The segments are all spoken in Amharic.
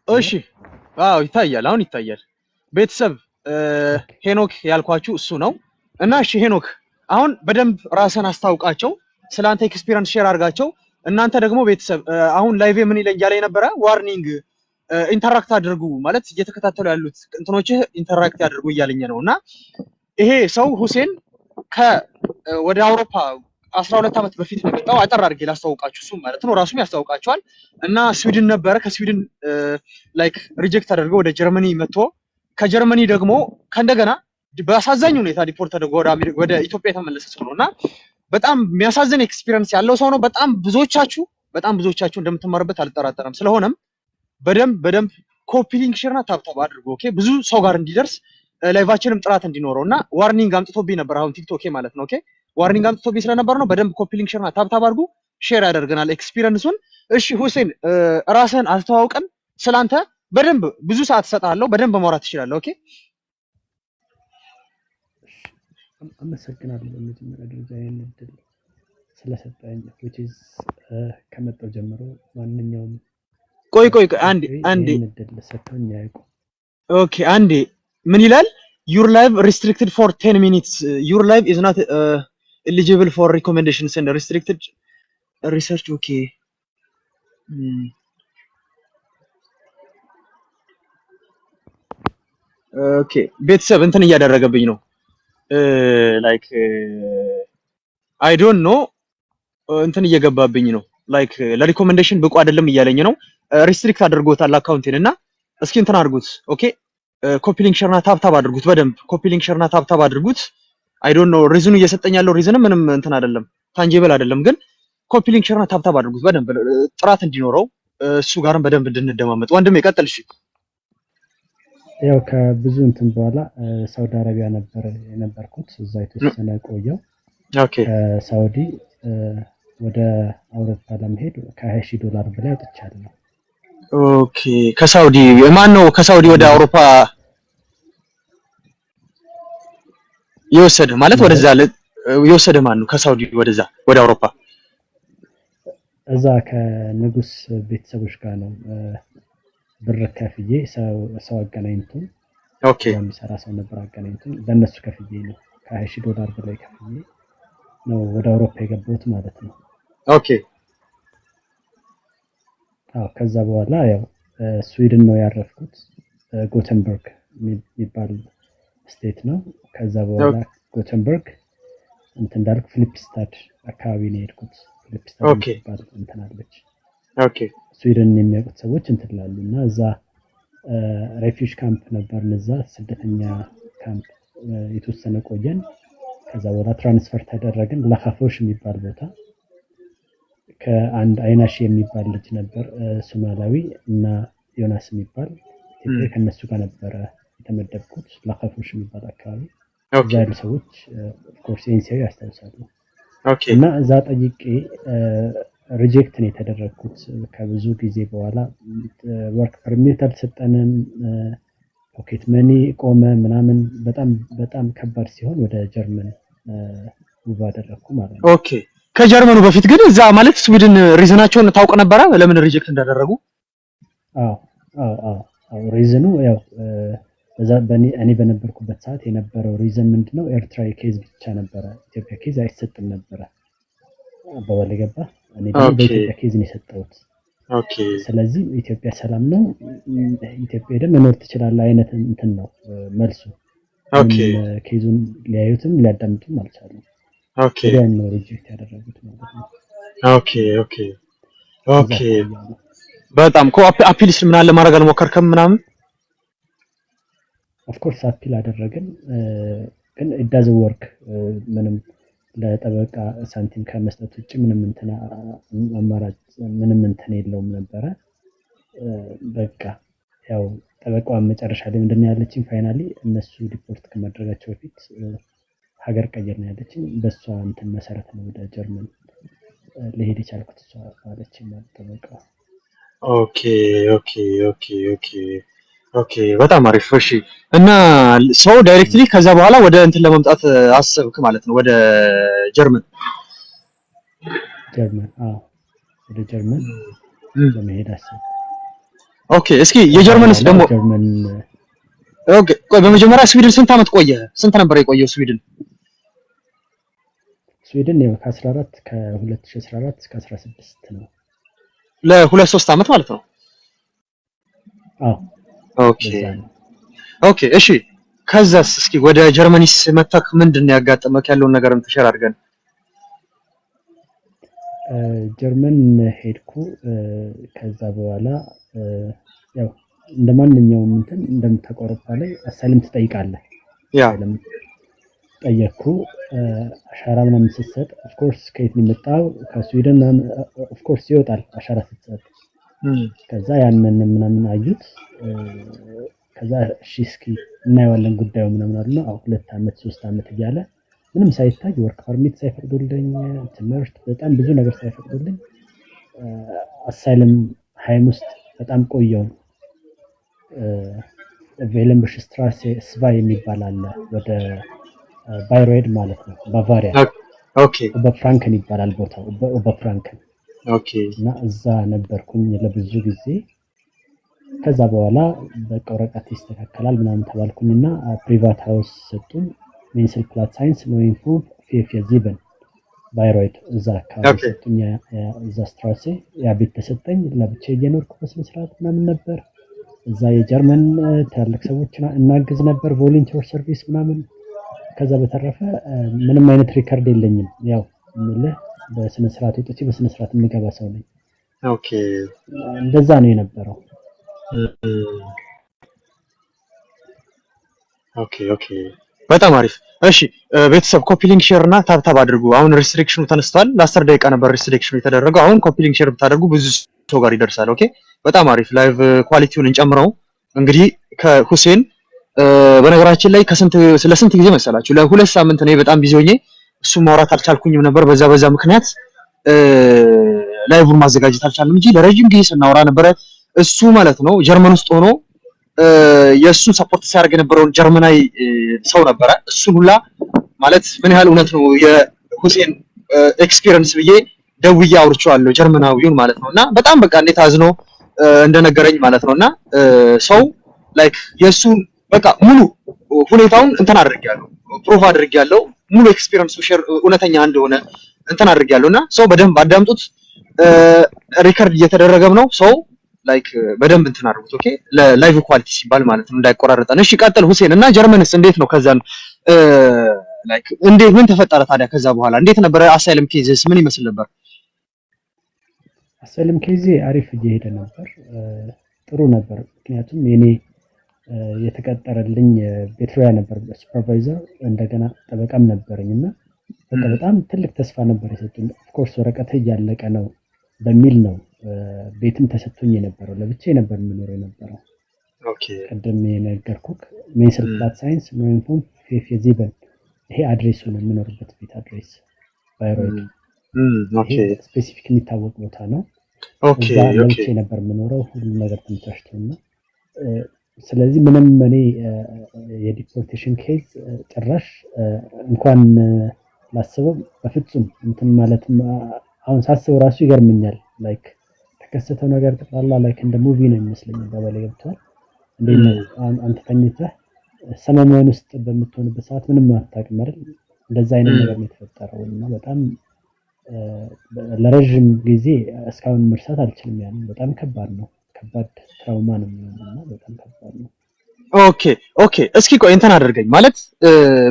ይታያል? እሺ አዎ ይታያል፣ አሁን ይታያል። ቤተሰብ ኦኬ ሄኖክ ያልኳችሁ እሱ ነው። እና እሺ ሄኖክ አሁን በደንብ ራስን አስታውቃቸው፣ ስላንተ ኤክስፒሪየንስ ሼር አድርጋቸው። እናንተ ደግሞ ቤተሰብ አሁን ላይቭ ምን ይለኝ እያለ የነበረ ዋርኒንግ ኢንተራክት አድርጉ ማለት እየተከታተሉ ያሉት እንትኖችህ ኢንተራክት ያድርጉ እያለኝ ነው። እና ይሄ ሰው ሁሴን ወደ አውሮፓ 12 ዓመት በፊት ነው የመጣው። አጠር አድርጌ ላስተዋውቃችሁ፣ እሱ ማለት ነው ራሱም ያስተዋውቃቸዋል። እና ስዊድን ነበረ፣ ከስዊድን ላይክ ሪጀክት አድርገው ወደ ጀርመኒ መጥቶ ከጀርመኒ ደግሞ ከእንደገና በአሳዛኝ ሁኔታ ዲፖርት ተደርጎ ወደ ኢትዮጵያ የተመለሰ ሰው ነው። እና በጣም የሚያሳዝን ኤክስፒሪየንስ ያለው ሰው ነው። በጣም ብዙዎቻችሁ እንደምትማሩበት አልጠራጠርም። ስለሆነም በደንብ ኮፒ ሊንክ ሼር እና ታብታብ አድርጎ ኦኬ፣ ብዙ ሰው ጋር እንዲደርስ ላይቫችንም ጥራት እንዲኖረው እና ዋርኒንግ አምጥቶብኝ ነበር አሁን ቲክቶክ ማለት ነው ኦኬ፣ ዋርኒንግ አምጥቶብኝ ስለነበር ነው። በደንብ ኮፒ ሊንክ ሼር እና ታብታብ አድርጉ፣ ሼር ያደርገናል ኤክስፒሪየንሱን። እሺ ሁሴን ራስህን አስተዋውቀን፣ ስላንተ በደንብ ብዙ ሰዓት እሰጥሃለሁ፣ በደንብ ማውራት ትችላለህ። ኦኬ አመሰግናለሁ በመጀመሪያ ደረጃ ይህን እድል ስለሰጠኝ which is ከመጣሁ ጀምሮ ማንኛውም ቆይ አንዴ ይህን እድል ሰጥቶኝ አያውቁም። ኦኬ አንዴ ምን ይላል? your live restricted for 10 minutes, your live is not eligible for recommendations and restricted research. okay ኦኬ ቤተሰብ እንትን እያደረገብኝ ነው ላይክ አይ ዶንት ኖ እንትን እየገባብኝ ነው ላይክ ለሪኮሜንዴሽን ብቁ አይደለም እያለኝ ነው። ሪስትሪክት አድርጎታል አካውንቴን እና እስኪ እንትን አድርጉት። ኦኬ ኮፒ ሊንክ ሼር እና ታብታብ አድርጉት፣ በደንብ ኮፒ ሊንክ ሼር እና ታብታብ አድርጉት። አይ ዶንት ኖ ሪዝኑ እየሰጠኝ ያለው ሪዝን ምንም እንትን አይደለም፣ ታንጂብል አይደለም። ግን ኮፒ ሊንክ ሼር እና ታብታብ አድርጉት በደንብ ጥራት እንዲኖረው፣ እሱ ጋርም በደንብ እንድንደማመጥ። ወንድም ይቀጥል። እሺ ያው ከብዙ እንትን በኋላ ሳውዲ አረቢያ ነበር የነበርኩት። እዛ የተወሰነ ቆየው። ኦኬ ከሳውዲ ወደ አውሮፓ ለመሄድ $20,000 በላይ አውጥቻለሁ። ኦኬ ከሳውዲ ማን ነው ከሳውዲ ወደ አውሮፓ የወሰደ ማለት ወደዛ የወሰደ ማን ነው? ከሳውዲ ወደዛ ወደ አውሮፓ እዛ ከንጉስ ቤተሰቦች ጋር ነው ብር ከፍዬ ሰው አገናኝቶ ኦኬ የሚሰራ ሰው ነበር አገናኝቶ ለነሱ ከፍዬ ነው $20,000 በላይ ከፍዬ ነው ወደ አውሮፓ የገባሁት ማለት ነው። ኦኬ አዎ ከዛ በኋላ ያው ስዊድን ነው ያረፍኩት። ጎተንበርግ የሚባል ስቴት ነው። ከዛ በኋላ ጎተንበርግ እንትን እንዳልኩ ፊሊፕስታድ አካባቢ ነው የሄድኩት። ፊሊፕስታድ የሚባል እንትን አለች። ኦኬ ስዊድን የሚያውቁት ሰዎች እንትን ላሉ እና እዛ ሬፊውጅ ካምፕ ነበር። እዛ ስደተኛ ካምፕ የተወሰነ ቆየን። ከዛ በኋላ ትራንስፈር ተደረግን ለካፎሽ የሚባል ቦታ ከአንድ አይናሽ የሚባል ልጅ ነበር ሶማሊያዊ እና ዮናስ የሚባል ኢትዮጵያ ከነሱ ጋር ነበረ የተመደብኩት ለካፎሽ የሚባል አካባቢ። እዛ ያሉ ሰዎች ኦፍ ኮርስ ኤንሲአይ ያስታውሳሉ። እና እዛ ጠይቄ ሪጀክት ነው የተደረግኩት። ከብዙ ጊዜ በኋላ ወርክ ፐርሚት አልተሰጠንም፣ ፖኬት መኒ ቆመ ምናምን። በጣም ከባድ ሲሆን ወደ ጀርመን ሙቭ አደረግኩ ማለት ነው። ኦኬ ከጀርመኑ በፊት ግን እዛ ማለት ስዊድን ሪዝናቸውን ታውቅ ነበረ ለምን ሪጀክት እንዳደረጉ? አዎ ሪዝኑ ያው እኔ በነበርኩበት ሰዓት የነበረው ሪዝን ምንድነው? ኤርትራ ኬዝ ብቻ ነበረ፣ ኢትዮጵያ ኬዝ አይሰጥም ነበረ። አባባል ገባ። እኔ ደግሞ በኢትዮጵያ ኬዝ ነው የሰጠሁት። ኦኬ ስለዚህ ኢትዮጵያ ሰላም ነው፣ ኢትዮጵያ ደግሞ መኖር ትችላለህ አይነት እንትን ነው መልሱ። ኦኬ ኬዙን ሊያዩትም ሊያዳምጡም አልቻሉም። ኦኬ ያን ነው ሪጀክት ያደረጉት ማለት ነው። ኦኬ በጣም አፒልስ ምናምን ለማድረግ አልሞከርክም ምናምን? ኦፍ ኮርስ አፒል አደረግን፣ ግን it doesn't work። ምንም ለጠበቃ ሳንቲም ከመስጠት ውጭ ምንም እንትን አማራጭ ምንም እንትን የለውም ነበረ። በቃ ያው ጠበቃዋን መጨረሻ ላይ ምንድነው ያለችኝ ፋይናሊ እነሱ ሪፖርት ከማድረጋቸው በፊት ሀገር ቀይር ነው ያለችኝ። በሷ እንትን መሰረት ነው ወደ ጀርመን ለሄድ የቻልኩት እሷ አለችኝ ማለት ጠበቃዋ። ኦኬ በጣም አሪፍ። እሺ እና ሰው ዳይሬክትሊ ከዛ በኋላ ወደ እንትን ለመምጣት አሰብክ ማለት ነው ወደ ጀርመን? ወደ ጀርመን ለመሄድ አሰብኩ። ኦኬ እስኪ የጀርመንስ ደግሞ ጀርመን ኦኬ ቆይ በመጀመሪያ ስዊድን ስንት ዓመት ቆየ? ስንት ነበር የቆየው ስዊድን? ስዊድን ያው ከ2014 እስከ 16 ነው። ለ2-3 ዓመት ማለት ነው። አዎ ኦኬ ኦኬ እሺ ከዛስ እስኪ ወደ ጀርመኒስ መተክ ምንድነው ያጋጠመክ ያለውን ነገርም ተሸር አድርገን። ጀርመን ሄድኩ። ከዛ በኋላ ያው እንደማንኛውም እንትን እንደምታቆርባ ላይ አሳይለም ትጠይቃለህ። ያ ጠየቅኩ። አሻራ ምናምን ስትሰጥ ኦፍ ኮርስ ከየት ነው የመጣው? ከስዊድን ኦፍ ኮርስ ይወጣል አሻራ ስትሰጥ። ከዛ ያንን ምናምን አዩት። ከዛ እሺ እስኪ እናየዋለን ጉዳዩ ምናምን አሉና 2 ዓመት 3 ዓመት እያለ ምንም ሳይታይ ወርክ ፐርሚት ሳይፈቅዱልኝ ትምህርት በጣም ብዙ ነገር ሳይፈቅዱልኝ አሳይለም ሃይም ውስጥ በጣም ቆየው። ቬለንብሽ ስትራሴ ስቫ የሚባል አለ ወደ ባይሮይድ ማለት ነው ባቫሪያ። ኦኬ በፍራንከን ይባላል ቦታው በፍራንከን። ኦኬ እና እዛ ነበርኩኝ ለብዙ ጊዜ። ከዛ በኋላ በቃ ወረቀት ይስተካከላል ምናምን ተባልኩኝና ፕሪቫት ሃውስ ሰጡኝ። ሜንስል ፕላት ሳይንስ ነው ኢንፎ ፌፌዚበን ባይሮይድ እዛ አካባቢ ሰጡኝ። እዛ ስትራሴ ያ ቤት ተሰጠኝ። ለብቻ እየኖርኩ በስነ ስርዓት ምናምን ነበር። እዛ የጀርመን ትላልቅ ሰዎችን እናግዝ ነበር ቮለንቲር ሰርቪስ ምናምን። ከዛ በተረፈ ምንም አይነት ሪከርድ የለኝም። ያው ምልህ በስነ ስርዓት ወጥቼ በስነ ስርዓት የምገባ ሰው ነኝ። ኦኬ እንደዛ ነው የነበረው። ኦኬ ኦኬ በጣም አሪፍ። እሺ ቤተሰብ ኮፒ ሊንክ ሼር እና ታብታብ አድርጉ። አሁን ሪስትሪክሽኑ ተነስቷል። ለ10 ደቂቃ ነበር ሪስትሪክሽኑ የተደረገው። አሁን ኮፒ ሊንክ ሼር ብታደርጉ ብዙ ሰው ጋር ይደርሳል። ኦኬ በጣም አሪፍ። ላይቭ ኳሊቲውን እንጨምረው። እንግዲህ ከሁሴን በነገራችን ላይ ስለ ስንት ጊዜ መሰላችሁ? ለ2 ሳምንት ነው በጣም ቢዚ ሆኜ እሱ ማውራት አልቻልኩኝም ነበር። በዛ ምክንያት ላይቭን ማዘጋጀት አልቻልኩም እንጂ ለረጅም ጊዜ ስናወራ ነበረ። እሱ ማለት ነው ጀርመን ውስጥ ሆኖ የእሱን ሰፖርት ሲያደርግ የነበረውን ጀርመናዊ ሰው ነበረ። እሱን ሁላ ማለት ምን ያህል እውነት ነው የሁሴን ኤክስፒሪየንስ ብዬ ደውዬ አውርቼዋለሁ ጀርመናዊውን ማለት ነው። እና በጣም በቃ እንዴት አዝኖ እንደነገረኝ ማለት ነውና ሰው ላይክ የእሱን በቃ ሙሉ ሁኔታውን እንትን አድርጌያለሁ፣ ፕሩቭ አድርጌያለሁ። ሙሉ ኤክስፒሪየንሱ ሼር እውነተኛ እንደሆነ እንትን አድርጌያለሁና ሰው በደንብ አዳምጡት። ሪከርድ እየተደረገም ነው። ሰው ላይክ በደንብ እንትን አድርጉት። ኦኬ ለላይቭ ኳሊቲ ሲባል ማለት ነው እንዳይቆራረጠን። እሺ ቀጥል ሁሴን። እና ጀርመንስ እንዴት ነው? ከዛን ላይክ እንዴት ምን ተፈጠረ ታዲያ? ከዛ በኋላ እንዴት ነበር? አሳይለም ኬዝስ ምን ይመስል ነበር? አሳይለም ኬዝ አሪፍ እየሄደ ነበር፣ ጥሩ ነበር። ምክንያቱም የኔ የተቀጠረልኝ ቤትሪያ ነበር ሱፐርቫይዘር፣ እንደገና ጠበቃም ነበርኝና በጣም ትልቅ ተስፋ ነበር የሰጡኝ። ኦፍ ኮርስ ወረቀት እያለቀ ነው በሚል ነው ቤትም ተሰጥቶኝ የነበረው። ለብቻዬ ነበር የምኖረው የነበረው። ኦኬ ቀደም የነገርኩክ ሜንስል ፕላት ሳይንስ ነው ኢንፎ ፌፌዚበን ይሄ አድሬሱ ነው የምኖርበት ቤት አድሬስ ባይሮይድ። ኦኬ ስፔሲፊክ የሚታወቅ ቦታ ነው። ኦኬ ኦኬ ነበር የምኖረው ሁሉ ነገር ተመቻችቶና ስለዚህ ምንም እኔ የዲፖርቴሽን ኬዝ ጭራሽ እንኳን ላስበው በፍጹም እንትን ማለት አሁን ሳስበው ራሱ ይገርምኛል። ላይክ ተከሰተው ነገር ጠቅላላ ላይክ እንደ ሙቪ ነው የሚመስለኝ። ባባለ ገብቷል እንዴ ነው አንተ ተኝተህ ሰመመን ውስጥ በምትሆንበት ሰዓት ምንም አታውቅም አይደል? እንደዛ አይነት ነገር ነው የተፈጠረው እና በጣም ለረጅም ጊዜ እስካሁን መርሳት አልችልም። ያን በጣም ከባድ ነው፣ ከባድ ትራውማ ነው የሚሆነውና በጣም ከባድ ነው። ኦኬ እስኪ ቆይ እንትን አድርገኝ ማለት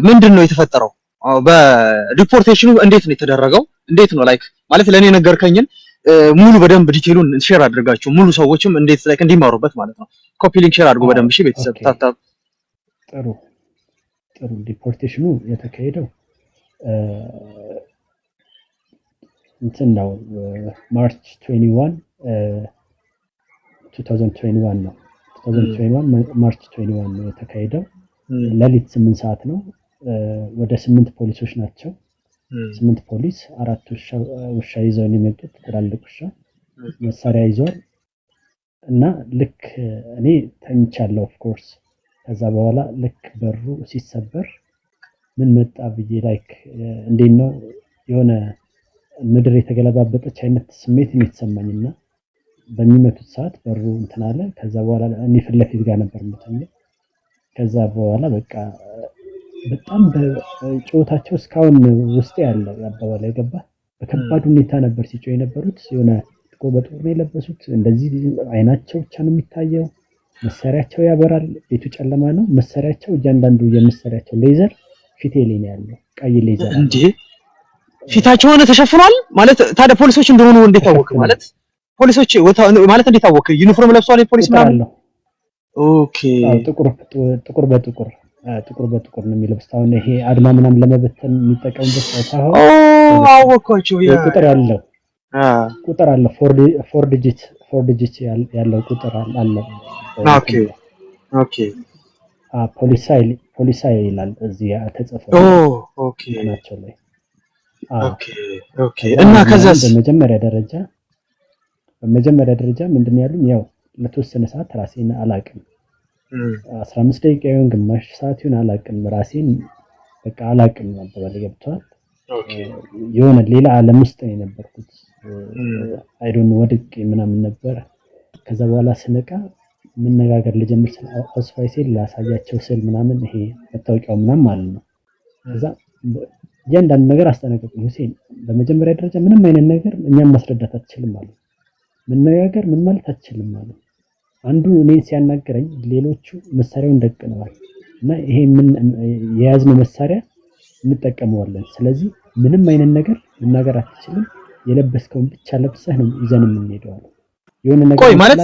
ምንድነው የተፈጠረው? በዲፖርቴሽኑ እንዴት ነው የተደረገው? እንዴት ነው ላይክ ማለት ለኔ ነገርከኝን ሙሉ በደንብ ዲቴሉን ሼር አድርጋችሁ ሙሉ ሰዎችም እንዴት ላይክ እንዲማሩበት ማለት ነው። ኮፒ ሊንክ ሼር አድርጉ በደንብ። እሺ ቤተሰብ ታታብ ጥሩ ዲፖርቴሽኑ የተካሄደው እንትን ነው ማርች 21 2021 ነው። 2021 ማርች 21 ነው የተካሄደው። ለሊት 8 ሰዓት ነው። ወደ 8 ፖሊሶች ናቸው። 8 ፖሊስ 4 ውሻ ይዘው ነው የመጡት። ትላልቅ ውሻ መሳሪያ ይዘዋል እና ልክ እኔ ተኝቻለሁ ኦፍ ኮርስ። ከዛ በኋላ ልክ በሩ ሲሰበር ምን መጣ ብዬ ላይክ እንዴት ነው የሆነ ምድር የተገለባበጠች አይነት ስሜት ነው የተሰማኝና በሚመቱት ሰዓት በሩ እንትን አለ። ከዛ በኋላ እኔ ፊት ለፊት ጋር ነበር የምተኛው። ከዛ በኋላ በቃ በጣም በጩኸታቸው እስካሁን ውስጤ ያለ አባባል የገባ በከባድ ሁኔታ ነበር ሲጮህ የነበሩት። የሆነ በጥቁር ነው የለበሱት። እንደዚህ አይናቸው ብቻ ነው የሚታየው። መሳሪያቸው ያበራል። ቤቱ ጨለማ ነው። መሳሪያቸው እያንዳንዱ የመሳሪያቸው ሌዘር ፊቴ ላይ ነው ያለው። ቀይ ሌዘር እንዴ! ፊታቸው ሆነ ተሸፍኗል ማለት ታዲያ ፖሊሶች እንደሆኑ እንዴት ታወቀ? ማለት ፖሊሶች ማለት እንዴት ታወቀ? ዩኒፎርም ለብሰዋል የፖሊስ ምናምን? ኦኬ። ጥቁር በጥቁር ነው የሚለብሱት። አሁን ይሄ አድማ ምናምን ለመበተን የሚጠቀሙበት ሳይሆን አወኳቸው። ቁጥር ያለው ቁጥር አለ። ፎር ዲጂት ያለው ቁጥር አለ። ኦኬ ፖሊሳይ ይላል እዚህ ተጽፎ ናቸው ላይ። ኦኬ እና ከዛስ በመጀመሪያ ደረጃ ምንድነው ያሉኝ? ያው ለተወሰነ ሰዓት ራሴን አላቅም። 15 ደቂቃ ይሁን ግማሽ ሰዓት ይሁን አላቅም። ራሴን በቃ አላቅም ነበር ገብቷል። የሆነ ሌላ ዓለም ውስጥ ነው የነበርኩት። አይ ዶንት ኖ ወድቄ ምናምን ነበር። ከዛ በኋላ ስነቃ መነጋገር ልጀምር ስለ አስፋይ ሲል ላሳያቸው ስል ምናምን ይሄ መታወቂያው ምናምን ማለት ነው። ከዛ እያንዳንዱ ነገር አስጠነቀቁኝ። ሁሴን በመጀመሪያ ደረጃ ምንም አይነት ነገር እኛም ማስረዳት አትችልም ማለት መነጋገር ምን ማለት አትችልም ማለት። አንዱ እኔን ሲያናገረኝ ሌሎቹ መሳሪያውን ደቅነዋል እና ይሄ ምን የያዝነው መሳሪያ እንጠቀመዋለን። ስለዚህ ምንም አይነት ነገር መናገር አትችልም። የለበስከውን ብቻ ለብሰህ ነው ይዘን የምንሄደው አለ። የሆነ ነገር ቆይ ማለት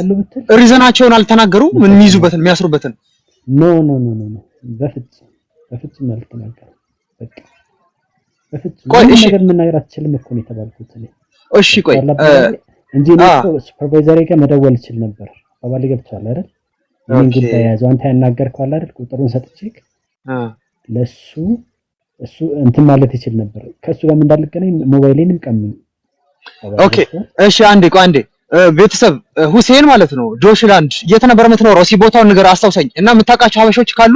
ሪዘናቸውን አልተናገሩ ምን የሚይዙበትን የሚያስሩበትን? ኖ በፍጹም አልተናገሩ። በቃ በፍጹም ምንም ነገር መናገር አትችልም እኮ ነው የተባልኩት እኔ። እሺ ቆይ እንጂ ሱፐርቫይዘር ጋር መደወል ይችል ነበር። አባል ገብቷል አይደል? ምን ጉዳይ ያዘው አንተ ያናገርከው አለ አይደል? ቁጥሩን ሰጥቼክ ለሱ እሱ እንትን ማለት ይችል ነበር። ከሱ ጋር እንዳልገናኝ ሞባይሌንም ቀምኝ። ኦኬ እሺ አንዴ ቤተሰብ ሁሴን ማለት ነው ጆሽላንድ የት ነበር የምትኖረው? እስኪ ቦታውን ነገር አስታውሰኝ እና የምታውቃቸው ሀበሾች ካሉ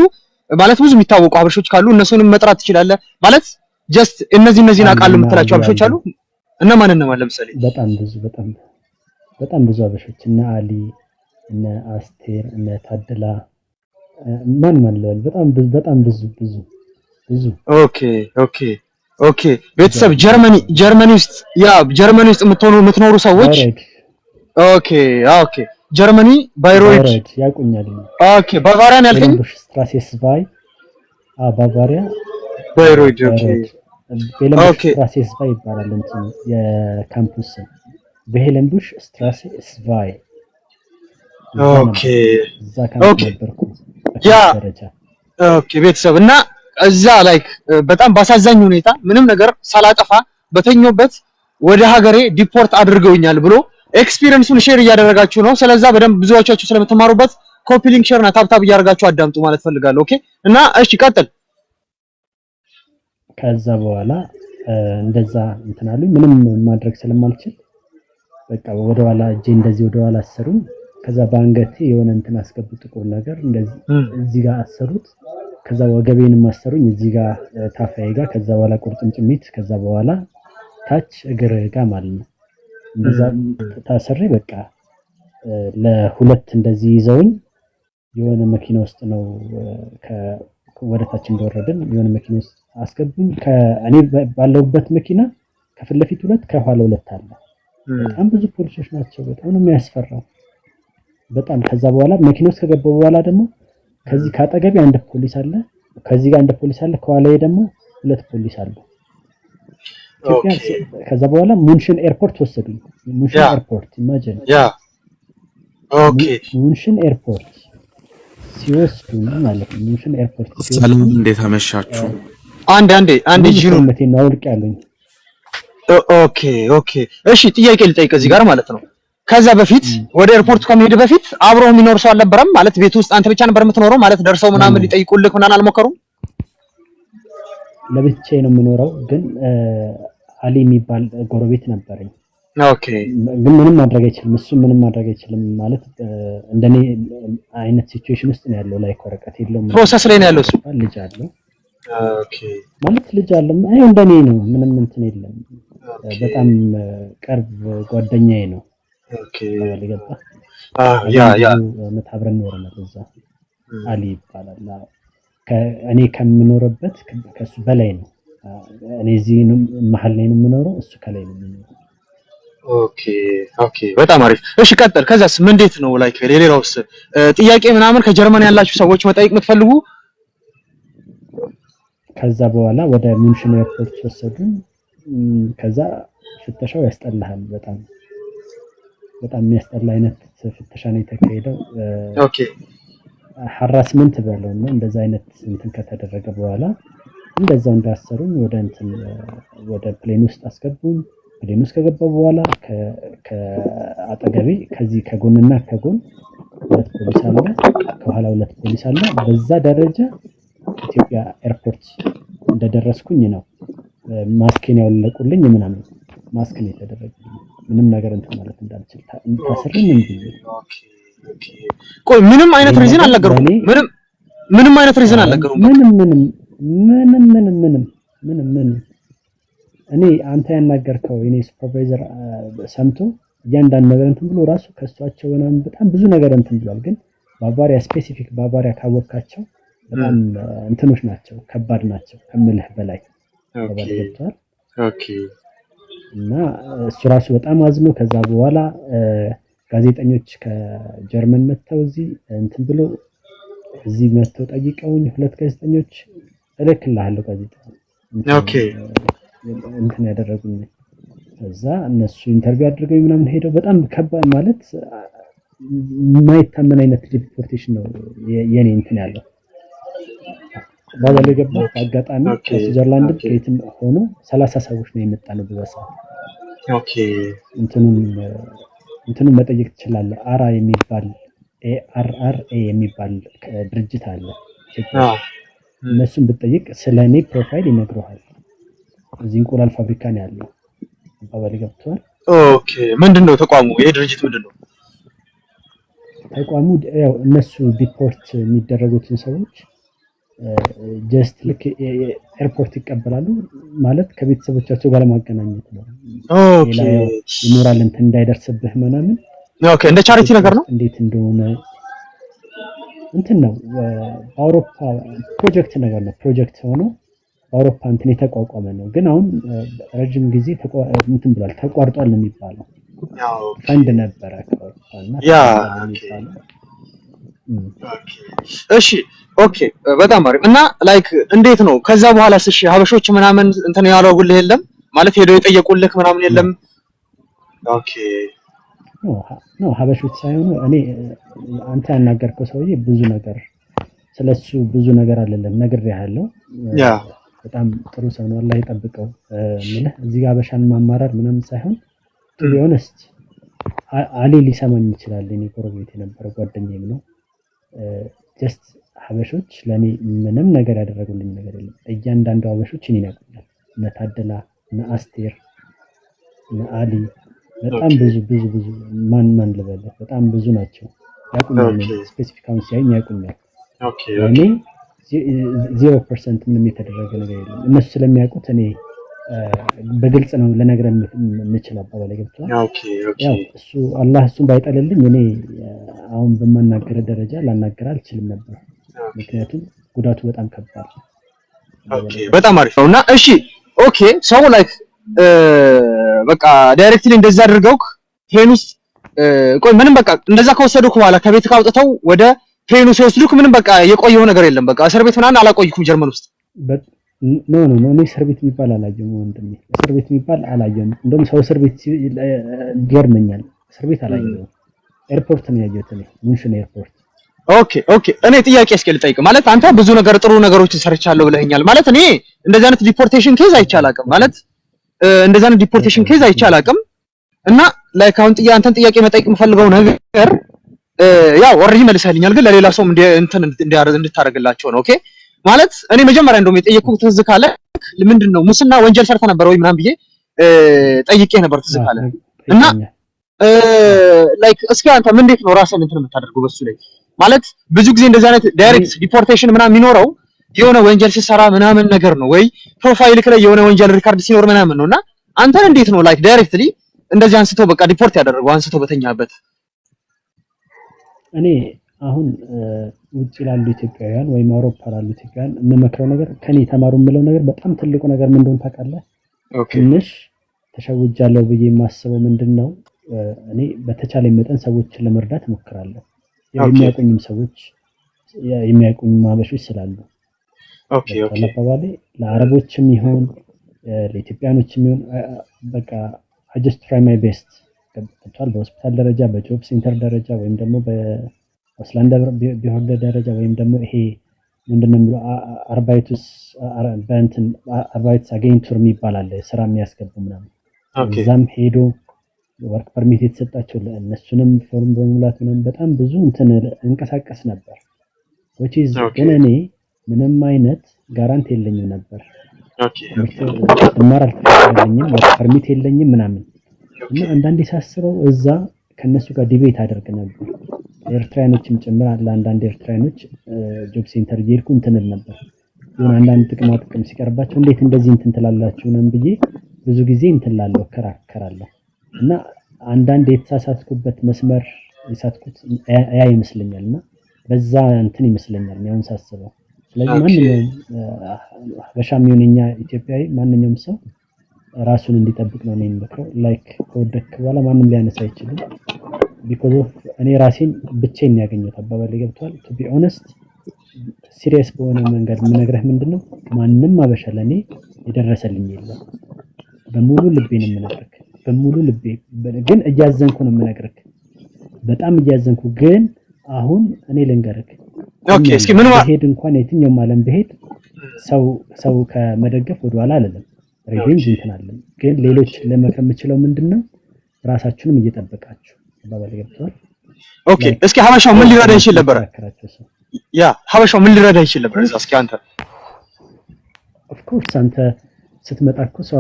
ማለት ብዙ የሚታወቁ ሀበሾች ካሉ እነሱንም መጥራት ትችላለህ። ማለት ጀስት እነዚህን አውቃለሁ የምትላቸው ሀበሾች አሉ እና ማን ለምሳሌ? በጣም ብዙ ሀበሾች እነ አሊ እነ አስቴር እነ ታደላ ማን ለወል በጣም ብዙ። ኦኬ ቤተሰብ ጀርመኒ ውስጥ የምትኖሩ ሰዎች ኦኬ ጀርመኒ ባይሮይድ ያቁኛል። ኦኬ ባቫሪያን ያልከኝ ስትራሴስ ባይ ባቫሪያ ባይሮይድ ኦኬ ስትራሴስ ባይ ይባላል እንትን የካምፑስ በሄለንቡሽ ስትራሴስ ባይ ኦኬ ቤተሰብ እና እዛ ላይክ በጣም ባሳዛኝ ሁኔታ ምንም ነገር ሳላጠፋ በተኞበት ወደ ሀገሬ ዲፖርት አድርገውኛል ብሎ ኤክስፒሪየንሱን ሼር እያደረጋችሁ ነው። ስለዛ በደንብ ብዙዎቻችሁ ስለምትማሩበት ኮፒ ሊንክ ሼር እና ታብታብ እያደረጋችሁ አዳምጡ ማለት ፈልጋለሁ። ኦኬ እና እሺ ቀጥል። ከዛ በኋላ እንደዛ እንትን አሉኝ። ምንም ማድረግ ስለማልችል በቃ ወደኋላ እጄ እንደዚህ ወደኋላ አሰሩኝ። ከዛ በአንገቴ የሆነ እንትን አስገቡ ጥቁር ነገር እንደዚህ እዚህ ጋር አሰሩት። ከዛ ወገቤንም አሰሩኝ እዚህ ጋር ታፋዬ ጋር። ከዛ በኋላ ቁርጭምጭሚት ከዛ በኋላ ታች እግር ጋር ማለት ነው። እንደዛ ታሰሪ በቃ ለሁለት እንደዚህ ይዘውኝ የሆነ መኪና ውስጥ ነው ወደታች እንደወረድን የሆነ መኪና ውስጥ አስገቡኝ። ከእኔ ባለውበት መኪና ከፊት ለፊት ሁለት ከኋላ ሁለት አለ። በጣም ብዙ ፖሊሶች ናቸው። በጣም ነው የሚያስፈራው በጣም። ከዛ በኋላ መኪና ውስጥ ከገባው በኋላ ደግሞ ከዚህ ካጠገቢ አንድ ፖሊስ አለ፣ ከዚህ ጋር አንድ ፖሊስ አለ፣ ከኋላዬ ደግሞ ሁለት ፖሊስ አሉ። ኢትዮጵያ ከዛ በኋላ ሙንሽን ኤርፖርት ወሰዱኝ። ሙንሽን ኤርፖርት ኢማጂን ሙንሽን ኤርፖርት ሲወስዱኝ ማለት ነው። ሙንሽን ኤርፖርት ሰላም፣ እንዴት አመሻችሁ? አንዴ ጂኑ መቴን አውልቅ ያሉኝ። ኦኬ እሺ ጥያቄ ልጠይቅ እዚህ ጋር ማለት ነው። ከዛ በፊት ወደ ኤርፖርት ከመሄድ በፊት አብሮ የሚኖር ሰው አልነበረም ማለት ቤት ውስጥ አንተ ብቻ ነበር የምትኖረው ማለት ደርሰው ምናምን ሊጠይቁልህ ምናምን አልሞከሩም? ለብቻዬ ነው የምኖረው ግን አሊ የሚባል ጎረቤት ነበረኝ። ኦኬ ግን ምንም ማድረግ አይችልም እሱ ምንም ማድረግ አይችልም ማለት እንደኔ አይነት ሲቹዌሽን ውስጥ ነው ያለው። ላይክ ወረቀት የለውም ፕሮሰስ ላይ ነው ያለው እሱ ልጅ አለው። ኦኬ ማለት ልጅ አለው አይ እንደኔ ነው ምንም እንትን የለም። በጣም ቅርብ ጓደኛዬ ነው። ኦኬ ገባ። ያ መታብረን ኖረናል እዛ። አሊ ይባላል። እኔ ከምኖርበት ከሱ በላይ ነው። እኔ እዚህ መሀል ላይ ነው የምኖረው፣ እሱ ከላይ ነው የሚኖረው። ኦኬ በጣም አሪፍ። እሺ ቀጥል። ከዛስ ምን እንዴት ነው ላይክ ሌላውስ ጥያቄ ምናምን ከጀርመን ያላችሁ ሰዎች መጠየቅ የምትፈልጉ? ከዛ በኋላ ወደ ሙንሽን ኤርፖርት ወሰዱን። ከዛ ፍተሻው ያስጠላሃል። በጣም የሚያስጠላ አይነት ፍተሻ ነው የተካሄደው። ኦኬ ሃራስመንት በለው እና እንደዛ አይነት እንትን ከተደረገ በኋላ እንደዛው እንዳሰሩኝ ወደ ፕሌን ውስጥ አስገቡኝ። ፕሌን ውስጥ ከገባው በኋላ ከአጠገቤ ከዚህ ከጎንና ከጎን 2 ፖሊስ አለ፣ ከኋላ 2 ፖሊስ አለ። በዛ ደረጃ ኢትዮጵያ ኤርፖርት እንደደረስኩኝ ነው ማስኬን ያወለቁልኝ ምናምን። ማስክ ነው የተደረገልኝ ምንም ነገር እንትን ማለት እንዳልችል ታስረኝ እንዴ። ቆይ ምንም አይነት ሪዝን አልነገሩም? ምንም አይነት ሪዝን አልነገሩም? ምንም እኔ አንተ ያናገርከው የኔ ሱፐርቫይዘር ሰምቶ እያንዳንዱ ነገር እንትን ብሎ ራሱ ከሷቸው ምናምን በጣም ብዙ ነገር እንትን ብሏል። ግን ባቫሪያ ስፔሲፊክ ባቫሪያ ካወቃቸው በጣም እንትኖች ናቸው፣ ከባድ ናቸው ከምልህ በላይ ተባልቷል። ኦኬ እና እሱ ራሱ በጣም አዝኖ ከዛ በኋላ ጋዜጠኞች ከጀርመን መጥተው እንትን ብሎ እዚህ መጥተው ጠይቀውኝ 2 ጋዜጠኞች እልክልሃለሁ ጋዜጣ ኦኬ እንትን ያደረጉኝ። ከዛ እነሱ ኢንተርቪው አድርገው ምናምን ሄደው በጣም ከባድ ማለት የማይታመን አይነት ዲፖርቴሽን ነው የኔ እንትን ያለው። ባዛ ላይ ገባ አጋጣሚ ከስዊዘርላንድ ከየትም ሆኖ 30 ሰዎች ነው የመጣነው በዛ ሰዓት። ኦኬ እንትኑን መጠየቅ ትችላለህ። አራ የሚባል ARRA የሚባል ድርጅት አለ ኢትዮጵያ። እነሱን ብትጠይቅ ስለኔ ፕሮፋይል ይነግሩሃል። እዚህ እንቁላል ፋብሪካ ነው ያለው። አባባል ገብቷል። ኦኬ ምንድነው ተቋሙ? ይሄ ድርጅት ምንድነው ተቋሙ? ያው እነሱ ዲፖርት የሚደረጉትን ሰዎች ጀስት ልክ ኤርፖርት ይቀበላሉ ማለት ከቤተሰቦቻቸው ጋር ለማገናኘት ነው። ኦኬ ይኖራል እንትን እንዳይደርስብህ ምናምን። ኦኬ እንደ ቻሪቲ ነገር ነው። እንዴት እንደሆነ እንትን ነው። በአውሮፓ ፕሮጀክት ነገር ነው። ፕሮጀክት ሆኖ በአውሮፓ እንትን የተቋቋመ ነው። ግን አሁን ረጅም ጊዜ እንትን ብሏል፣ ተቋርጧል ነው የሚባለው። ፈንድ ነበረ ከወጣና እሺ ኦኬ በጣም አሪፍ። እና ላይክ እንዴት ነው ከዛ በኋላ እሺ ሀበሾች ምናምን እንትን ያደረጉልህ የለም ማለት ሄደው የጠየቁልህ ምናምን የለም? ኦኬ ነው ሀበሾች ሳይሆኑ እኔ አንተ ያናገርከው ሰውዬ ብዙ ነገር ስለሱ ብዙ ነገር አይደለም ነግሬሃለሁ። በጣም ጥሩ ሰው ነው፣ አላህ ይጠብቀው። ምንህ እዚህ ጋር ሀበሻን ማማራር ምናምን ሳይሆን ቱ ቢ ኦነስት አሊ ሊሰማኝ ይችላል። እኔ ጎረቤት የነበረ ጓደኛዬም ነው። ጀስት ሀበሾች ለኔ ምንም ነገር ያደረጉልኝ ነገር የለም። እያንዳንዱ ሀበሾች እኔን ያውቁኛል። እነ ታደላ፣ እነ አስቴር፣ እነ አሊ በጣም ብዙ ማን ልበልህ በጣም ብዙ ናቸው። ያውቁኛል። ስፔሲፊካውን ሲያዩኝ ያውቁኛል። ኦኬ እኔ 0% ምንም የተደረገ ነገር የለም። እነሱ ስለሚያውቁት እኔ በግልጽ ነው ለነገር የምችለው አባባል ገብቷል። ያው እሱ አላህ እሱን ባይጠልልኝ እኔ አሁን በማናገር ደረጃ ላናገር አልችልም ነበር። ምክንያቱም ጉዳቱ በጣም ከባድ ነው። ኦኬ በጣም አሪፍ ነውና እሺ ኦኬ ሰው ላይክ በቃ ዳይሬክትሊ እንደዛ አድርገውክ ትሬን ውስጥ ቆይ ምንም በቃ እንደዛ ከወሰዱክ በኋላ ከቤት ካውጥተው ወደ ትሬኑ ሲወስዱክ ምንም በቃ የቆየው ነገር የለም? በቃ እስር ቤት ምናምን አላቆይኩም ጀርመን ውስጥ? ኖ እኔ እስር ቤት የሚባል አላየሁም ወንድሜ። እስር ቤት የሚባል አላየሁም። እንደውም ሰው እስር ቤት ይገርመኛል። እስር ቤት አላየሁም። ኤርፖርት ነው ያየሁት እኔ ሙንሽን ኤርፖርት። ኦኬ እኔ ጥያቄ እስኪ ልጠይቅ። ማለት አንተ ብዙ ነገር ጥሩ ነገሮችን ሰርቻለሁ ብለኸኛል። ማለት እኔ እንደዚህ አይነት ዲፖርቴሽን ኬዝ አይቻላቅም ማለት እንደዚህ አይነት ዲፖርቴሽን ኬዝ አይቻላቅም እና ላይክ አሁን አንተን ጥያቄ መጠየቅ የምፈልገው ነገር ያው ኦሬዲ መልሰህልኛል፣ ግን ለሌላ ሰው እንትን እንድታደርግላቸው ነው። ኦኬ ማለት እኔ መጀመሪያ እንደውም የጠየቅኩት ትዝ ካለ ምንድነው ሙስና ወንጀል ሰርተ ነበር ወይ ምናምን ብዬ ጠይቄ ነበር ትዝ ካለ እና ላይክ እስኪ አንተ ምን እንዴት ነው ራስህን እንትን የምታደርገው በሱ ላይ? ማለት ብዙ ጊዜ እንደዚህ አይነት ዳይሬክት ዲፖርቴሽን ምናምን የሚኖረው የሆነ ወንጀል ሲሰራ ምናምን ነገር ነው ወይ ፕሮፋይልክ ላይ የሆነ ወንጀል ሪካርድ ሲኖር ምናምን ነውና አንተን እንዴት ነው ላይክ ዳይሬክትሊ እንደዚህ አንስተው በቃ ዲፖርት ያደረገው አንስተው በተኛበት? እኔ አሁን ውጭ ላሉ ኢትዮጵያውያን ወይም አውሮፓ ላሉ ኢትዮጵያውያን የምመክረው ነገር ከኔ ተማሩ የምለው ነገር በጣም ትልቁ ነገር ምን እንደሆነ ታውቃለህ? ትንሽ ተሸውጃለሁ ብዬ የማስበው ምንድነው እኔ በተቻለ መጠን ሰዎችን ለመርዳት እሞክራለሁ። የሚያውቁኝም ሰዎች የሚያውቁኝ ማበሾች ስላሉ ለባባሌ ለአረቦችም ይሁን ለኢትዮጵያኖችም ይሁን በቃ I just try my best በሆስፒታል ደረጃ በጆብ ሴንተር ደረጃ ወይም ደግሞ በአስላንደር ቢሆን ደረጃ ወይም ደግሞ ይሄ ምንድነው አርባይቱስ አገኝቱር የሚባል አለ ስራ የሚያስገቡ ምናምን እዛም ሄዶ ወርክ ፐርሚት የተሰጣቸው ለእነሱንም ፎርም በመሙላት ምናምን በጣም ብዙ እንቀሳቀስ ነበር which is ግን እኔ ምንም አይነት ጋራንቲ የለኝም ነበር። ተማራል ተፈቀደልኝም ወርክ ፐርሚት የለኝም ምናምን እና አንዳንዴ ሳስበው እዛ ከነሱ ጋር ዲቤት አደርግ ነበር። ኤርትራኖችም ጭምር አለ አንዳንድ ኤርትራኖች ጆብ ሴንተር ይልኩ እንትን ነበር የሆነ አንዳንድ ጥቅም ሲቀርባቸው እንዴት እንደዚህ እንትን ትላላችሁ ነው ብዬ ብዙ ጊዜ እንትን ላለው ከራከራለሁ እና አንዳንድ የተሳሳትኩበት መስመር የሳትኩት ያ ይመስለኛልና በዛ እንትን ይመስለኛል ነው ሳስበው። ስለዚህ ማንኛውም ሀበሻም ይሁንኛ ኢትዮጵያዊ ማንኛውም ሰው ራሱን እንዲጠብቅ ነው የሚመክረው። ላይክ ከወደክ በኋላ ማንም ሊያነሳ አይችልም because of እኔ ራሴን ብቻዬን ያገኘሁት አባባል ገብቷል። to be honest ሲሪየስ በሆነ መንገድ የምነግርህ ምንድነው ማንም ሀበሻ ለኔ የደረሰልኝ የለም። በሙሉ ልቤ ነው የምነግርህ በሙሉ ልቤ ግን እያዘንኩ ነው የምነግርህ በጣም እያዘንኩ ግን አሁን እኔ ልንገርህ ኦኬ እስኪ ምን ሄድ እንኳን የትኛው ዓለም በሄድ ሰው ከመደገፍ ወደኋላ አይደለም ሪቪንግ እንትናለን ግን ሌሎች ለመከም የምችለው ምንድነው ራሳችሁንም እየጠበቃችሁ አባባል ገብቷል። ኦኬ እስኪ ሀበሻው ምን ሊረዳ ይችላል ነበር? ያ ሀበሻው ምን ሊረዳ ይችላል ነበር? እስኪ አንተ ኦፍ ኮርስ አንተ ስትመጣኩ ሰው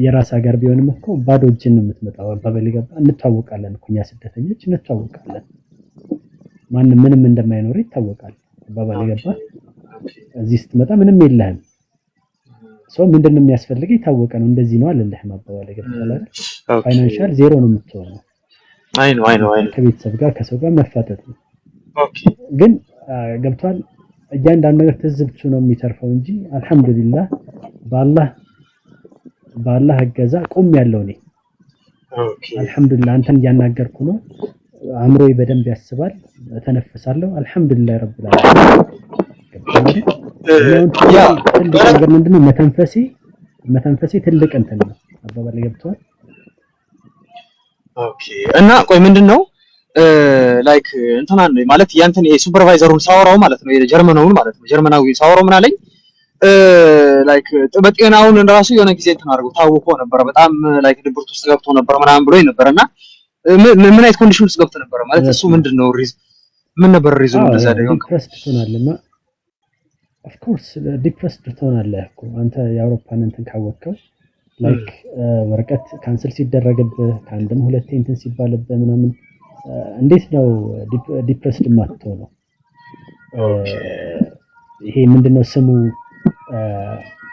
የራስ ሀገር ቢሆንም እኮ ባዶ እጅን ነው የምትመጣው። አባባል ገባ እንታወቃለን እኮ እኛ ስደተኞች እንታወቃለን። ማንም ምንም እንደማይኖር ይታወቃል። አባባል ገባ እዚህ ስትመጣ ምንም የለህም ሰው ምንድነው የሚያስፈልግ ይታወቀ ነው እንደዚህ ነው አለልህም አባባል ገባ አይደል? ፋይናንሻል ዜሮ ነው የምትሆነው። አይ ነው ከቤተሰብ ጋር ከሰው ጋር መፋጠጥ ነው። ኦኬ ግን ገብቷል እያንዳንዱ ነገር ትዝብቱ ነው የሚተርፈው እንጂ አልহামዱሊላህ በአላህ እገዛ ቆም ያለው ነኝ። ኦኬ አልহামዱሊላህ አንተን እያናገርኩ ነው አእምሮዬ በደንብ ያስባል ተነፍሳለሁ አልহামዱሊላህ ረብል ዓለሚን። ያ ነገር ምንድነው መተንፈሴ ትልቅ እንትን ነው አባባል ገብቷል። ኦኬ እና ቆይ ምንድነው ላይክ እንትና ማለት ያንተን የሱፐርቫይዘሩን ሳወራው ማለት ነው የጀርመናውን ማለት ነው ጀርመናዊ ሳወራው ምን አለኝ ላይክ በጤናውን ራሱ የሆነ ጊዜ እንትን አድርጎ ታውቆ ነበር በጣም ላይክ ድብርት ውስጥ ገብቶ ነበር ምናምን ብሎኝ ነበርና ምን አይነት ኮንዲሽን ውስጥ ገብቶ ነበር ማለት እሱ ምንድነው ምን ነበር ሪዝኑ እንደዛ ደረገው? ዲፕረስድ ትሆናለህና ኦፍ ኮርስ ዲፕረስድ ትሆናለህ እኮ አንተ የአውሮፓን እንትን ካወቅከው ላይክ ወረቀት ካንሰል ሲደረግብህ ከአንድም ሁለቴ እንትን ሲባልብህ ምናምን እንዴት ነው ዲፕረስድ የማትሆነው? ይሄ ምንድነው ስሙ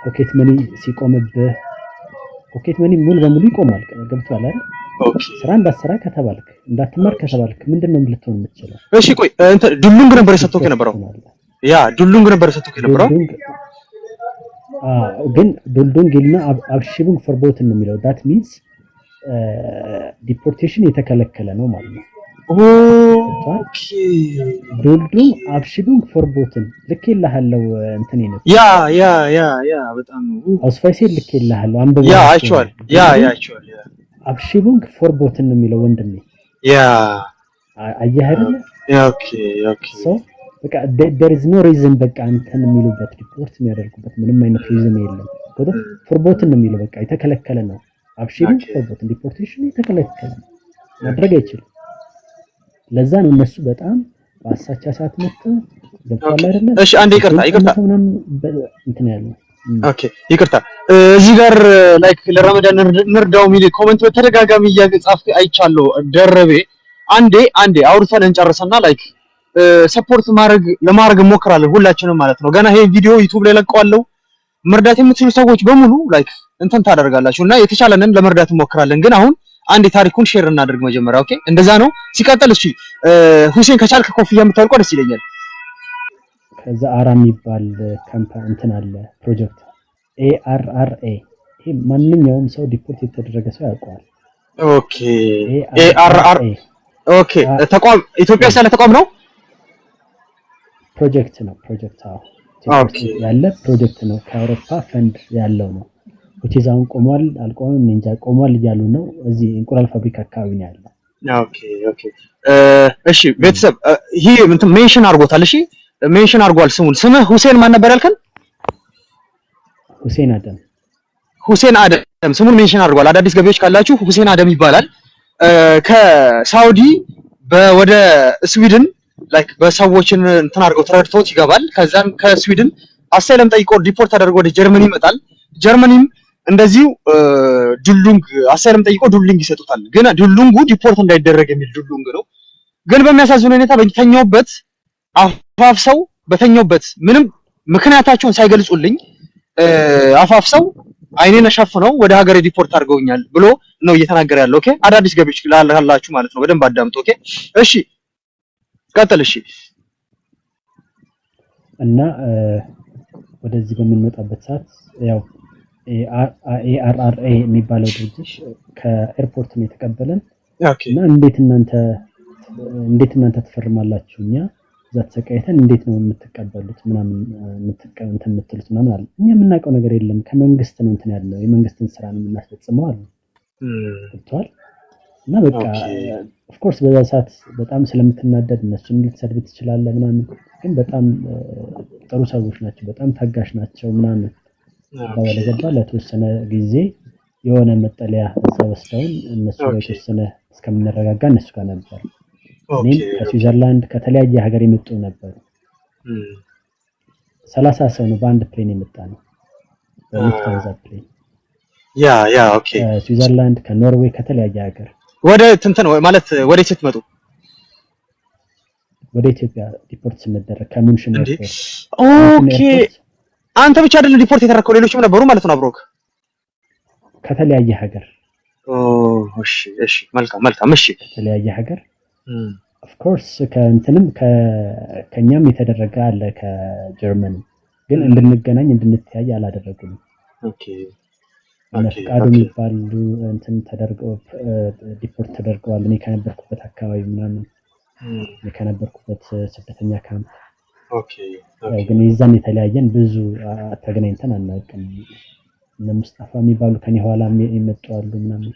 ፖኬት መኒ ሲቆምብህ ፖኬት መኒ ሙሉ በሙሉ ይቆማል ገብቷል አይደል? ስራ እንዳትሰራ ከተባልክ እንዳትማር ከተባልክ ምንድነው ልትሆን የምትችለው? እሺ ቆይ እንት ዱሉንግ ነበር የሰጠው የነበረው ያ ዱሉንግ ነበር የሰጠው የነበረው ግን ዱልዱንግና አብሽቡንግ ፎርቦትን ነው የሚለው that means ዲፖርቴሽን የተከለከለ ነው ማለት ነው። ኦኬ ዱልዱንግ አብሽቡንግ ፎርቦትን ልኬልሃለሁ እንትን ነው ያ በጣም አውስፋይሴ ልኬልሃለሁ አንብበው ያ አይቼዋል ያ አብሽቡንግ ፎርቦትን ነው የሚለው ወንድሜ ያ አየህ አይደል? ኦኬ ሶ በቃ there is no reason በቃ እንትን የሚሉበት ሪፖርት የሚያደርጉበት ምንም አይነት ሪዝን የለም። ፎርቦትን ነው የሚለው በቃ የተከለከለ ነው። አብሽሩንግ ፎርቦትን ዲፖርቴሽን የተከለከለ ነው ማድረግ አይችልም። ለዛ ነው እነሱ በጣም በአሳቻ ሰዓት መጥተው ገብቷል አይደለ? እሺ አንዴ ይቅርታ እንትን ያለው ኦኬ ይቅርታ እዚህ ጋር ላይክ ለረመዳን እንርዳው ሚል ኮሜንት በተደጋጋሚ እያጻፍኩ አይቻለሁ። ደረቤ አንዴ አውርተን እንጨርሰና ላይክ ሰፖርት ለማድረግ እንሞክራለን ሁላችንም ማለት ነው። ገና ይሄ ቪዲዮ ዩቲዩብ ላይ ለቀዋለሁ። መርዳት የምትችሉ ሰዎች በሙሉ ላይክ እንትን ታደርጋላችሁና የተቻለንን ለመርዳት እንሞክራለን። ግን አሁን አንድ ታሪኩን ሼር እናድርግ መጀመሪያ። ኦኬ እንደዛ ነው። ሲቀጥል እሺ ሁሴን ከቻልክ ኮፍያ የምታወልቀው ደስ ይለኛል። ከዛ አራ የሚባል ካምፓኒ እንትን አለ ፕሮጀክት ARRA ይሄ ማንኛውም ሰው ዲፖርት የተደረገ ሰው ያውቀዋል። ኦኬ ARRA ኦኬ ተቋም ኢትዮጵያ ያለ ተቋም ነው። ፕሮጀክት ነው ኦኬ ያለ ፕሮጀክት ነው። ከአውሮፓ ፈንድ ያለው ነው። ወጪዛውን ቆሟል አልቆመም እንጃ ቆሟል እያሉ ነው። እዚህ እንቁላል ፋብሪካ አካባቢ ነው ያለው። ኦኬ እሺ ቤተሰብ ይሄ እንትን ሜንሽን አድርጎታል። እሺ ሜንሽን አድርጓል ስሙን። ስምህ ሁሴን ማን ነበር ያልከን? ሁሴን አደም ስሙን ሜንሽን አድርጓል። አዳዲስ ገቢዎች ካላችሁ ሁሴን አደም ይባላል። ከሳውዲ ወደ ስዊድን ላይክ በሰዎችን እንትን አድርገው ተረድቶት ይገባል። ከዛም ከስዊድን አሳይለም ጠይቆ ዲፖርት ተደርጎ ወደ ጀርመኒ ይመጣል። ጀርመኒም እንደዚሁ ዱሉንግ አሳይለም ጠይቆ ዱሉንግ ይሰጡታል። ግን ዱሉንጉ ዲፖርት እንዳይደረግ የሚል ዱሉንግ ነው። ግን በሚያሳዝን ሁኔታ በተኛውበት አፋፍሰው በተኛውበት ምንም ምክንያታቸውን ሳይገልጹልኝ አፋፍሰው አይኔን ሸፍነው ወደ ሀገሬ ዲፖርት አድርገውኛል ብሎ ነው እየተናገረ ያለው። ኦኬ አዳዲስ ገቢዎች ላላችሁ ማለት ነው በደንብ አዳምጡ። ኦኬ እሺ ቀጥል። እሺ እና ወደዚህ በምንመጣበት ሰዓት ያው ARRA የሚባለው ድርጅት ከኤርፖርት ነው የተቀበለን። እና እንዴት እናንተ ትፈርማላችሁ እኛ እዛ ተሰቃይተን እንዴት ነው የምትቀበሉት ምናምን የምትሉት ምናምን አለ። እኛ የምናውቀው ነገር የለም ከመንግስት ነው እንትን ያለው የመንግስትን ስራ ነው የምናስፈጽመው አለ። ወጥቷል እና በቃ ኦፍ ኮርስ በዛ ሰዓት በጣም ስለምትናደድ እነሱን ልትሰድብ ትችላለህ ምናምን፣ ግን በጣም ጥሩ ሰዎች ናቸው፣ በጣም ታጋሽ ናቸው ምናምን። ባወለ ገባ ለተወሰነ ጊዜ የሆነ መጠለያ ወስደውን እነሱ የተወሰነ እስከምንረጋጋ እነሱ ጋር ነበር። እኔም ከስዊዘርላንድ ከተለያየ ሀገር የመጡ ነበሩ። 30 ሰው ነው በአንድ ፕሌን የመጣ ነው። በሉፍታንዛ ፕሌን ኦኬ ስዊዘርላንድ ከኖርዌይ ከተለያየ ሀገር ወደ እንትን ማለት ወደ ኢትዮጵያ መጡ። ወደ ኢትዮጵያ ዲፖርት ስንደረግ ከሙንሽን ኤርፖርት። ኦኬ አንተ ብቻ አይደለም ዲፖርት የተደረከው ሌሎችም ነበሩ ማለት ነው አብሮክ ከተለያየ ሀገር። እሺ መልካም እሺ ከተለያየ ሀገር ኦፍ ኮርስ ከእንትንም ከኛም የተደረገ አለ ከጀርመን፣ ግን እንድንገናኝ እንድንተያይ አላደረጉንም። ኦኬ ፍቃዱ የሚባሉ እንትን ተደርገው ዲፖርት ተደርገዋል። እኔ ከነበርኩበት አካባቢ ምናምን እኔ ከነበርኩበት ስደተኛ ካምፕ። ያው ግን ይዛን የተለያየን ብዙ ተገናኝተን አናውቅም። እነ ሙስጣፋ የሚባሉ ከኔ ኋላ የመጡ አሉ ምናምን፣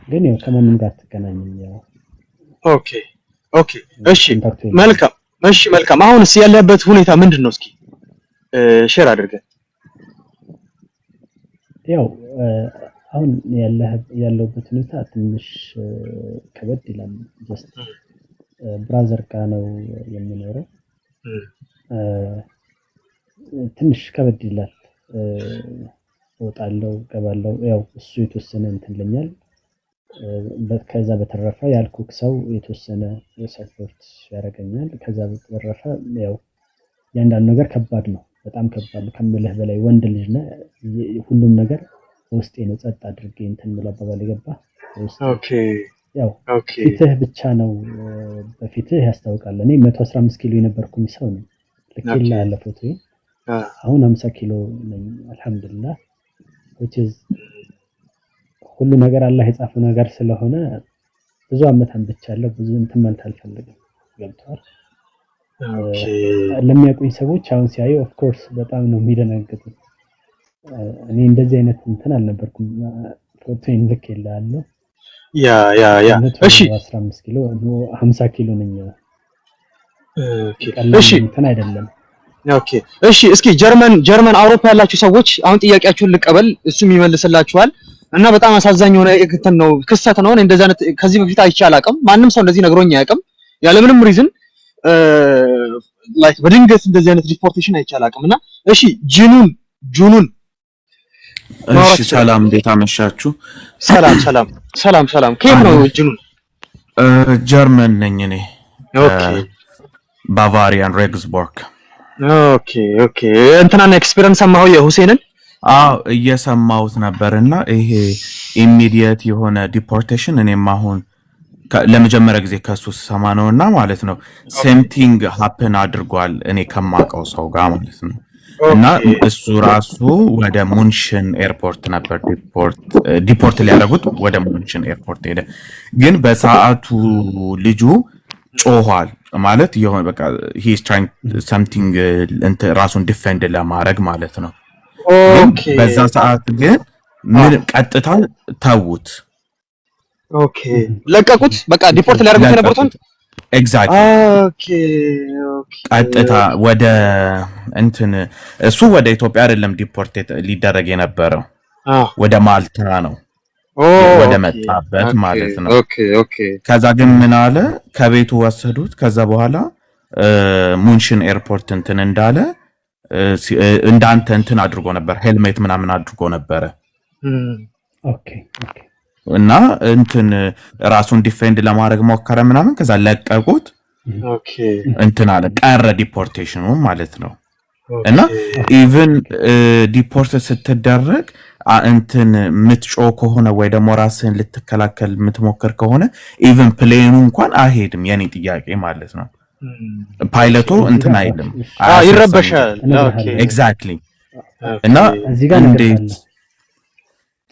ግን ያው ከማንም ጋር አትገናኝም። ያው ኦኬ እሺ መልካም። አሁንስ ያለበት ሁኔታ ምንድነው? እስኪ ሼር አድርገን። ያው አሁን ያለበት ሁኔታ ትንሽ ከበድ ይላል። ጀስት ብራዘር ጋር ነው የምኖረው። ትንሽ ከበድ ይላል። እወጣለሁ ገባለሁ። ያው እሱ የተወሰነ እንትንልኛል። ከዛ በተረፈ ያልኩክ ሰው የተወሰነ ሰፖርት ያደርገኛል። ከዛ በተረፈ ያው ያንዳንዱ ነገር ከባድ ነው፣ በጣም ከባድ ነው ከምልህ በላይ። ወንድ ልጅ ነህ፣ ሁሉም ነገር ውስጤ ነው ጸጥ አድርጌ እንትን ብሎ አባባል ገባ። ያው ፊትህ ብቻ ነው በፊትህ ያስታውቃል። እኔ 115 ኪሎ የነበርኩኝ ሰው ነኝ። ልክላ ያለ ፎቶ አሁን 50 ኪሎ ነኝ አልহামዱሊላህ። which is ሁሉ ነገር አላህ የጻፈው ነገር ስለሆነ ብዙ አመት አንብቻለሁ። ብዙ እንትን ማለት አልፈልግም። ገብቷል። ለሚያውቁኝ ሰዎች አሁን ሲያዩ ኦፍ ኮርስ በጣም ነው የሚደነግጡት። እኔ እንደዚህ አይነት እንትን አልነበርኩም። ፎቶዬን ልክ ይላል። እሺ 15 ኪሎ 50 ኪሎ ነኝ። እሺ እንትን አይደለም። እሺ እስኪ ጀርመን አውሮፓ ያላችሁ ሰዎች አሁን ጥያቄያችሁን ልቀበል፣ እሱም ይመልስላችኋል። እና በጣም አሳዛኝ የሆነ እንትን ነው ክስተት ነው። እንደዛ አይነት ከዚህ በፊት አይቼ አላውቅም። ማንም ሰው እንደዚህ ነግሮኝ አያውቅም። ያለ ምንም ሪዝን ላይክ በድንገት እንደዚህ አይነት ሪፖርቴሽን አይቼ አላውቅም። እና እሺ ጁኑን እሺ ሰላም፣ እንዴት አመሻችሁ? ሰላም ከየት ነው ጁኑን? ጀርመን ነኝ እኔ። ባቫሪያን ሬግስቦርግ። ኦኬ እንትናን ኤክስፒሪየንስ ሰማሁ የሁሴንን። አዎ እየሰማሁት ነበርና ይሄ ኢሚዲየት የሆነ ዲፖርቴሽን እኔም አሁን ለመጀመሪያ ጊዜ ከሱ ሰማ ነውና ማለት ነው ሴምቲንግ ሃፕን አድርጓል እኔ ከማውቀው ሰው ጋር ማለት ነው እና እሱ ራሱ ወደ ሙንሽን ኤርፖርት ነበር ዲፖርት ሊያደርጉት ወደ ሙንሽን ኤርፖርት ሄደ ግን በሰዓቱ ልጁ ጮኋል ማለት የሆነ በቃ he is trying something ራሱን ዲፌንድ ለማድረግ ማለት ነው ኦኬ በዛ ሰዓት ግን ምን ቀጥታ ተውት ኦኬ ለቀቁት በቃ ዲፖርት ሊያደርጉት የነበሩትን ኤግዛክትሊ ኦኬ ቀጥታ ወደ እሱ ወደ ኢትዮጵያ አይደለም ዲፖርት ሊደረግ የነበረው ወደ ማልታ ነው ወደ መጣበት ማለት ነው ኦኬ ከዛ ግን ምን አለ ከቤቱ ወሰዱት ከዛ በኋላ ሙንሽን ኤርፖርት እንዳለ እንዳንተ አድርጎ ነበር ሄልሜት ምናምን አድርጎ ነበር ኦኬ እና ራሱን ዲፌንድ ለማድረግ ሞከረ ምናምን ከዛ ለቀቁት ኦኬ አለ ቀረ ዲፖርቴሽኑ ማለት ነው እና ኢቭን ዲፖርት ስትደረግ ምትጮ ከሆነ ወይ ደግሞ ራስን ልትከላከል ምትሞክር ከሆነ ኢቭን ፕሌኑ እንኳን አይሄድም የኔ ጥያቄ ማለት ነው ፓይለቱ አይልም ይረበሻል ኦኬ ኤግዛክትሊ እና እዚህ ጋር እንዴት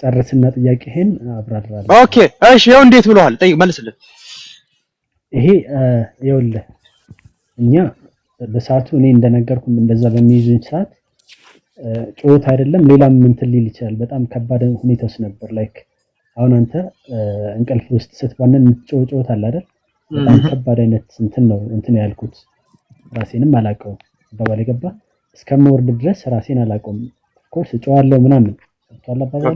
ጨርስና ጥያቄህን አብራራለሁ ኦኬ እሺ ያው እንዴት ብለዋል ጠይቅ መልስልኝ ይሄ ይኸውልህ እኛ በሰዓቱ እኔ እንደነገርኩም እንደዛ በሚይዙኝ ሰዓት ጮት አይደለም ሌላም ሊል ይችላል በጣም ከባድ ሁኔታስ ነበር ላይክ አሁን አንተ እንቅልፍ ውስጥ ስትባነን ጮት አለ አይደል በጣም ከባድ አይነት ነው ያልኩት ራሴንም አላቀው ባባለ ገባ እስከምወርድ ድረስ ራሴን አላቀውም ኦፍ ኮርስ ጮዋለሁ ምናምን ተላባባው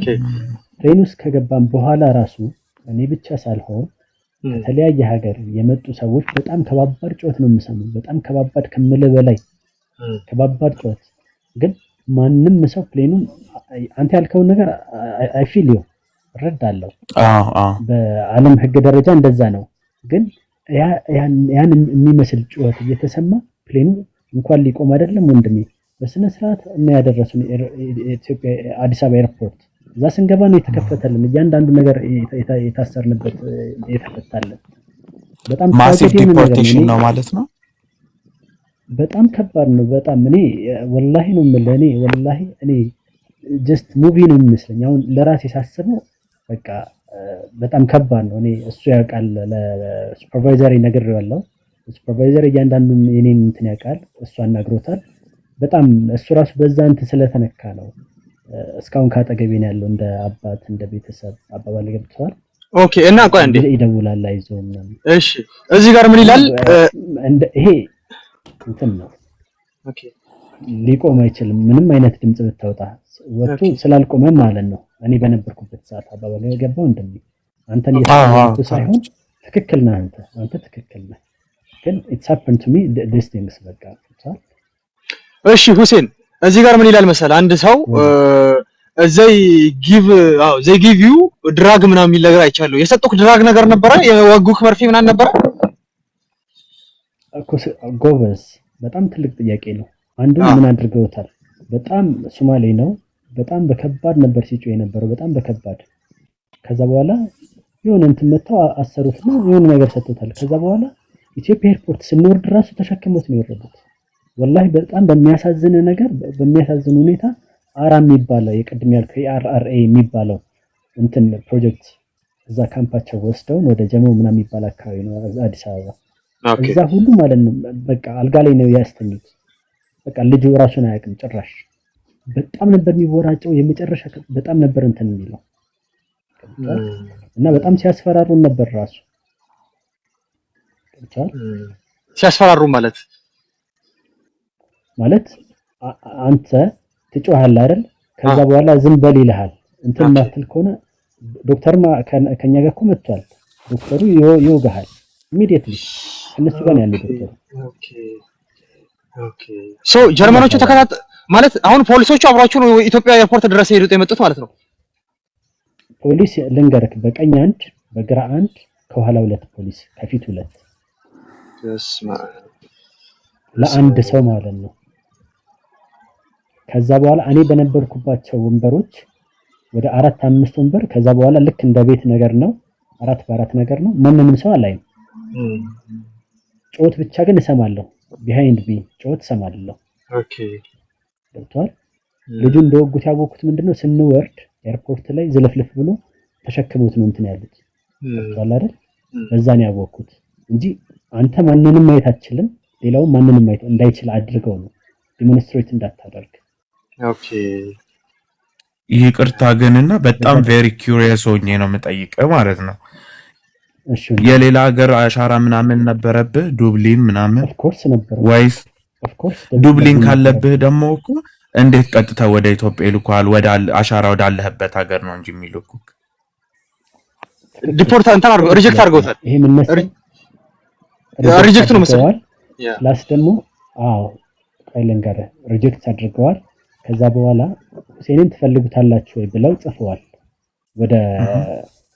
ትሬኑስ ከገባን በኋላ ራሱ እኔ ብቻ ሳልሆን ከተለያየ ሀገር የመጡ ሰዎች በጣም ከባባድ ጮት ነው የምሰማው በጣም ከባባድ ከመለ በላይ ከባባድ ጮት ግን ማንንም ሰው ፕሌኑን አንተ ያልከው ነገር አይ ፊል ዩ ረዳለው በአለም ህግ ደረጃ እንደዛ ነው ግን ያን የሚመስል ጮት እየተሰማ ፕሌኑ እንኳን ሊቆም አይደለም ወንድሜ በስነ ስርዓት እና ያደረሱን ኢትዮጵያ አዲስ አበባ ኤርፖርት እዛ ስንገባ ነው የተከፈተልን እያንዳንዱ ነገር የታሰርንበት የተፈታልን በጣም ማሲቭ ዲፖርቴሽን ነው ማለት ነው በጣም ከባድ ነው በጣም እኔ ወላሂ ነው የምልህ ወላሂ እኔ ጀስት ሙቪ ነው የሚመስለኝ አሁን ለራሴ ሳስበው በቃ በጣም ከባድ ነው እኔ እሱ ያውቃል ለሱፐርቫይዘር ይነግረዋለሁ ሱፐርቫይዘር እያንዳንዱን የኔን ያውቃል እሱ አናግሮታል በጣም እሱ ራሱ በዛ ስለተነካ ነው እስካሁን ካጠገቤ ነው ያለው እንደ አባት እንደ ቤተሰብ አባባል ገብቷል ኦኬ እና ቆይ እንዴ ይደውላል አይዞህ እሺ እዚህ ጋር ምን ይላል ይሄ ነው ኦኬ ሊቆም አይችልም ምንም አይነት ድምጽ ብታወጣ ወጥቶ ስላልቆመ ማለት ነው እኔ በነበርኩበት ሰዓት አባባል የገባው አንተን እየተናገርኩ ሳይሆን ትክክል ነህ አንተ ትክክል ነህ ግን it's happened to me this things በቃ እሺ ሁሴን እዚህ ጋር ምን ይላል መሰል አንድ ሰው they give you ድራግ ምናምን የሚል ነገር አይቻለሁ የሰጡክ ድራግ ነገር ነበረ የወጉክ መርፌ ምናምን ነበረ ጎበዝ በጣም ትልቅ ጥያቄ ነው አንዱን ምን አድርገውታል በጣም ሶማሌ ነው በጣም በከባድ ነበር ሲጮህ የነበረው በጣም በከባድ ከዛ በኋላ የሆነ መተው አሰሩትና የሆነ ነገር ሰጥቶታል ከዛ በኋላ ኢትዮጵያ ኤርፖርት ስንወርድ ራሱ ተሸክሞት ነው የወረዱት ወላሂ በጣም በሚያሳዝን ነገር በሚያሳዝን ሁኔታ አራም የሚባለው የቀድም ያልከው ARRA የሚባለው ፕሮጀክት እዛ ካምፓቸው ወስደው ወደ ጀሞ ምናምን የሚባል አካባቢ ነው አዲስ አበባ እዛ ሁሉ ማለት ነው በቃ አልጋ ላይ ነው ያስተኙት በቃ ልጁ ራሱን አያውቅም ጭራሽ በጣም ነበር የሚወራጨው የመጨረሻ በጣም ነበር የሚለው እና በጣም ሲያስፈራሩን ነበር ራሱ ሲያስፈራሩ ማለት አንተ ትጮሃለህ አይደል ከዛ በኋላ ዝም በል ይልሃል ማትል ከሆነ ዶክተር ከኛ ጋር እኮ መጥቷል ዶክተሩ ይወጋሃል ኢሚዲየትሊ እነሱ ጋር ያለው ዶክተር ኦኬ ሶ ጀርመኖቹ ተከታተ ማለት አሁን ፖሊሶቹ አብራችሁ ነው ኢትዮጵያ ኤርፖርት ድረስ ሄዱት የመጡት ማለት ነው ፖሊስ ልንገርክ በቀኝ አንድ በግራ አንድ ከኋላ ሁለት ፖሊስ ከፊት ሁለት ለአንድ ሰው ማለት ነው ከዛ በኋላ እኔ በነበርኩባቸው ወንበሮች ወደ 4-5 ወንበር ከዛ በኋላ ልክ እንደ ቤት ነገር ነው 4 በ4 ነገር ነው ማንንም ሰው አላይም ጮት ብቻ ግን እሰማለሁ ቢሃይንድ ሚ ጮት እሰማለሁ ኦኬ ገብቷል ልጁ እንደወጉት ያወኩት ምንድነው ስንወርድ ኤርፖርት ላይ ዝለፍልፍ ብሎ ተሸክሞት ነው እንትን ያሉት ገብቷል አይደል በዛ ነው ያወኩት እንጂ አንተ ማንንም ማየት አትችልም ሌላው ማንንም ማየት እንዳይችል አድርገው ነው ዲሞንስትሬት እንዳታደርግ ኦኬ ይቅርታ ግንና በጣም ቬሪ ኪዩሪየስ ሆኜ ነው የምጠይቀው ማለት ነው እሺ የሌላ ሀገር አሻራ ምናምን ነበረብህ ዱብሊን ምናምን ኦፍ ኮርስ ነበር ወይስ ኦፍ ኮርስ ዱብሊን ካለብህ ደግሞ እኮ እንዴት ቀጥታ ወደ ኢትዮጵያ ይልኳል ወደ አሻራ ወዳለህበት ሀገር ነው እንጂ የሚልኩክ ዲፖርት እንትን አድርገው ሪጀክት አድርገውታል ይሄ ምን መሰለህ ሪጀክት ነው መሰለኝ ፕላስ ደግሞ ቃይለን ጋር ሪጀክት አድርገዋል ከዛ በኋላ ሁሴንን ትፈልጉታላችሁ ወይ ብለው ጽፈዋል ወደ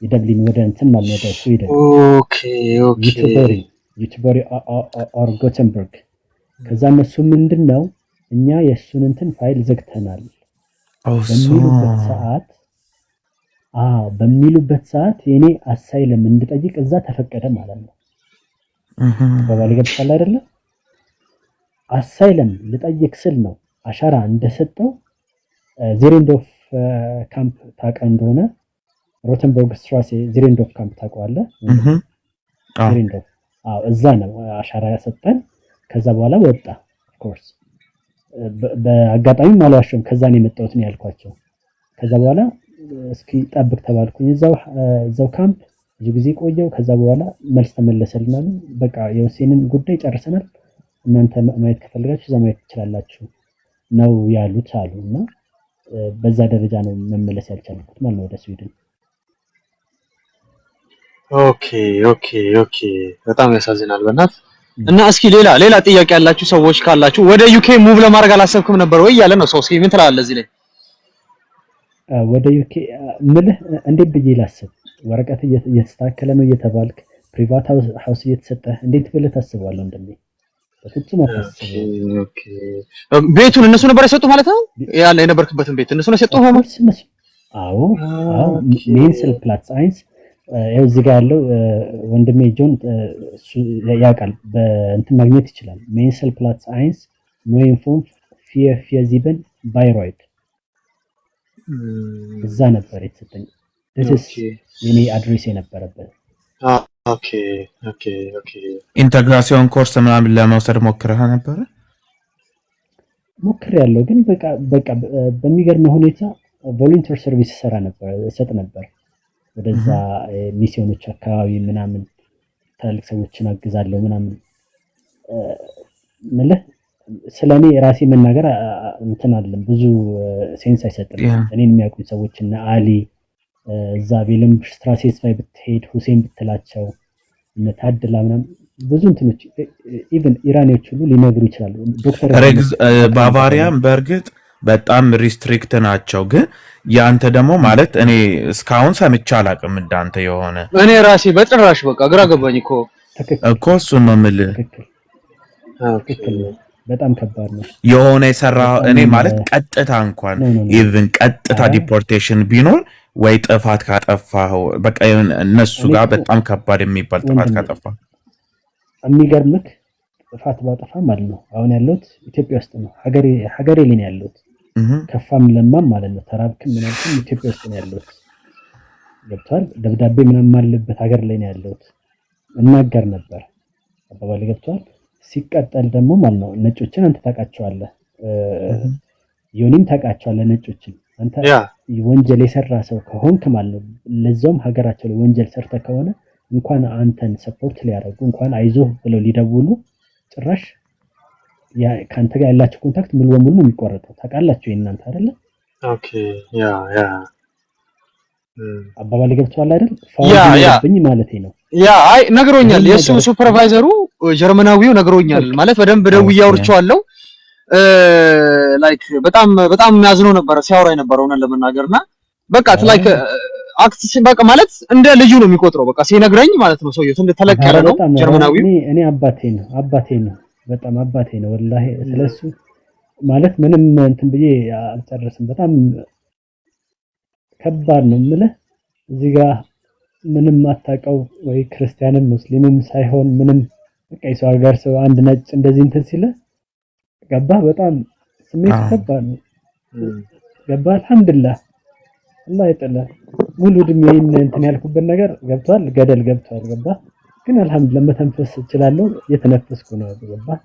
የደብሊን ወደ እንትን ማለት ወደ ስዊድን ኦኬ ዩቲዩበር ኦር ጎተንበርግ ከዛ እነሱ ምንድነው እኛ የሱን እንትን ፋይል ዘግተናል በሚሉበት ሰዓት የኔ አሳይለም እንድጠይቅ እዛ ተፈቀደ ማለት ነው በባሊ ገብቷል አይደለ አሳይለም ልጠይቅ ስል ነው አሻራ እንደሰጠው ዜሬንዶፍ ካምፕ ታውቃ እንደሆነ ሮተንበርግ ስትራሴ ዜሬንዶፍ ካምፕ ታውቀዋለህ ዜሬንዶፍ እዛ ነው አሻራ ያሰጠን ከዛ በኋላ ወጣ ኦፍ ኮርስ በአጋጣሚ ማለዋሽም ከዛ ነው የመጣሁት ነው ያልኳቸው ከዛ በኋላ እስኪ ጠብቅ ተባልኩኝ እዛው ካምፕ ብዙ ጊዜ ቆየው ከዛ በኋላ መልስ ተመለሰልናል በቃ የሁሴንን ጉዳይ ጨርሰናል እናንተ ማየት ከፈለጋችሁ እዛ ማየት ትችላላችሁ ነው ያሉት አሉና በዛ ደረጃ ነው መመለስ ያልቻልኩት ማለት ነው ወደ ስዊድን ኦኬ በጣም ያሳዝናል በእናት እና እስኪ ሌላ ጥያቄ ያላችሁ ሰዎች ካላችሁ ወደ ዩኬ ሙቭ ለማድረግ አላሰብክም ነበር ወይ ያለ ነው ሰው እስኪ ምን ትላለህ እዚህ ላይ ወደ ዩኬ ምልህ እንዴት ብዬ ላስብ ወረቀት እየተስተካከለ ነው እየተባልክ ፕራይቬት ሃውስ እየተሰጠ እንዴት ብለህ ታስባለህ እንደኔ በፍጹም አታስበው ኦኬ ቤቱን እነሱ ነበር የሰጡት ማለት ነው ያለ የነበርክበትን ቤት እነሱ ነው የሰጡት ማለት አዎ ሜንስል ፕላትስ አይንስ ያው እዚህ ጋር ያለው ወንድሜ ጆን ያውቃል በእንትን ማግኘት ይችላል ሜንስል ፕላትስ አይንስ ኖይንፎም ፊየዚበን ባይሮይድ እዛ ነበር የተሰጠኝ this is የኔ አድሬስ የነበረበት ኦኬ ኢንተግራሲዮን ኮርስ ምናምን ለመውሰድ ሞክረህ ነበር ያለው ግን በቃ በሚገርም ሁኔታ ቮለንቲር ሰርቪስ ሰጥ ነበር ወደዛ ሚስዮኖች አካባቢ ምናምን ታልክ ሰዎችን አግዛለሁ ምናምን ማለት ስለኔ ራሴ መናገር እንትን አይደለም ብዙ ሴንስ አይሰጥም እኔን የሚያውቁ ሰዎች እና አሊ እዛ ቤለም ስትራሴስ ላይ ብትሄድ ሁሴን ብትላቸው እና ታድላ ምናምን ብዙ እንትኖች ኢቭን ኢራኒዎች ሁሉ ሊነግሩ ይችላሉ ዶክተር ባቫሪያን በርግጥ በጣም ሪስትሪክት ናቸው ግን ያንተ ደግሞ ማለት እኔ እስካሁን ሰምቼ አላቅም እንዳንተ የሆነ እኔ ራሴ በጥራሽ በቃ ግራ ገባኝ እኮ እሱን ነው የምልህ በጣም ከባድ ነው የሆነ የሰራ እኔ ማለት ቀጥታ እንኳን ኢቭን ቀጥታ ዲፖርቴሽን ቢኖር ወይ ጥፋት ካጠፋው በቃ እነሱ ጋር በጣም ከባድ የሚባል ጥፋት ካጠፋ የሚገርምክ ጥፋት ባጠፋ ማለት ነው አሁን ያለሁት ኢትዮጵያ ውስጥ ነው ሀገሬ ላይ ነው ያለሁት ከፋም ለማም ማለት ነው ተራብክም ምናምን ኢትዮጵያ ውስጥ ነው ያለሁት ገብቷል ደብዳቤ ምናምን ማለበት ሀገር ላይ ነው ያለሁት እናገር ነበር አባባል ገብቷል ሲቀጠል ደግሞ ማለት ነው ነጮችን አንተ ታውቃቸዋለህ ዮኒም ታውቃቸዋለህ ነጮችን አንተ ወንጀል የሰራ ሰው ከሆንክ ማለት ነው ለዛውም ሀገራቸው ላይ ወንጀል ሰርተ ከሆነ እንኳን አንተን ሰፖርት ሊያደርጉ እንኳን አይዞህ ብለው ሊደውሉ ጭራሽ ያ ካንተ ጋር ያላችሁ ኮንታክት ሙሉ በሙሉ ነው የሚቆረጠው ታውቃላችሁ እናንተ አይደለ ኦኬ ያ አባባል ገብቷል አይደል ፋውንድ ማለት ነው አይ ነግሮኛል የሱ ሱፐርቫይዘሩ ጀርመናዊው ነግሮኛል ማለት በደንብ ደውዬ አውርቼዋለሁ ላይክ በጣም ያዝኖ ነበር ሲያወራ የነበረው እና ለመናገርና በቃ ላይክ አክቲሽን በቃ ማለት እንደ ልጁ ነው የሚቆጥረው በቃ ሲነግረኝ ማለት ነው ሰውየው እንደ ተለከረ ነው ጀርመናዊው እኔ አባቴ ነው በጣም አባቴ ነው ወላሂ ስለሱ ማለት ምንም እንትን ብዬ አልጨርስም። በጣም ከባድ ነው የምልህ። እዚህ ጋር ምንም አታውቀው ወይ ክርስቲያንም ሙስሊምም ሳይሆን ምንም በቃ የሰው ሀገር ሰው አንድ ነጭ እንደዚህ እንትን ሲለ ገባህ? በጣም ስሜት ከባድ ነው። ገባህ? አልሐምዱሊላህ አላህ ይጥላል። ሙሉ እድሜን እንትን ያልኩበት ነገር ገብቷል፣ ገደል ገብቷል። ገባህ? ግን አልሐምዱሊላህ መተንፈስ እችላለሁ፣ እየተነፈስኩ ነው። ገባህ?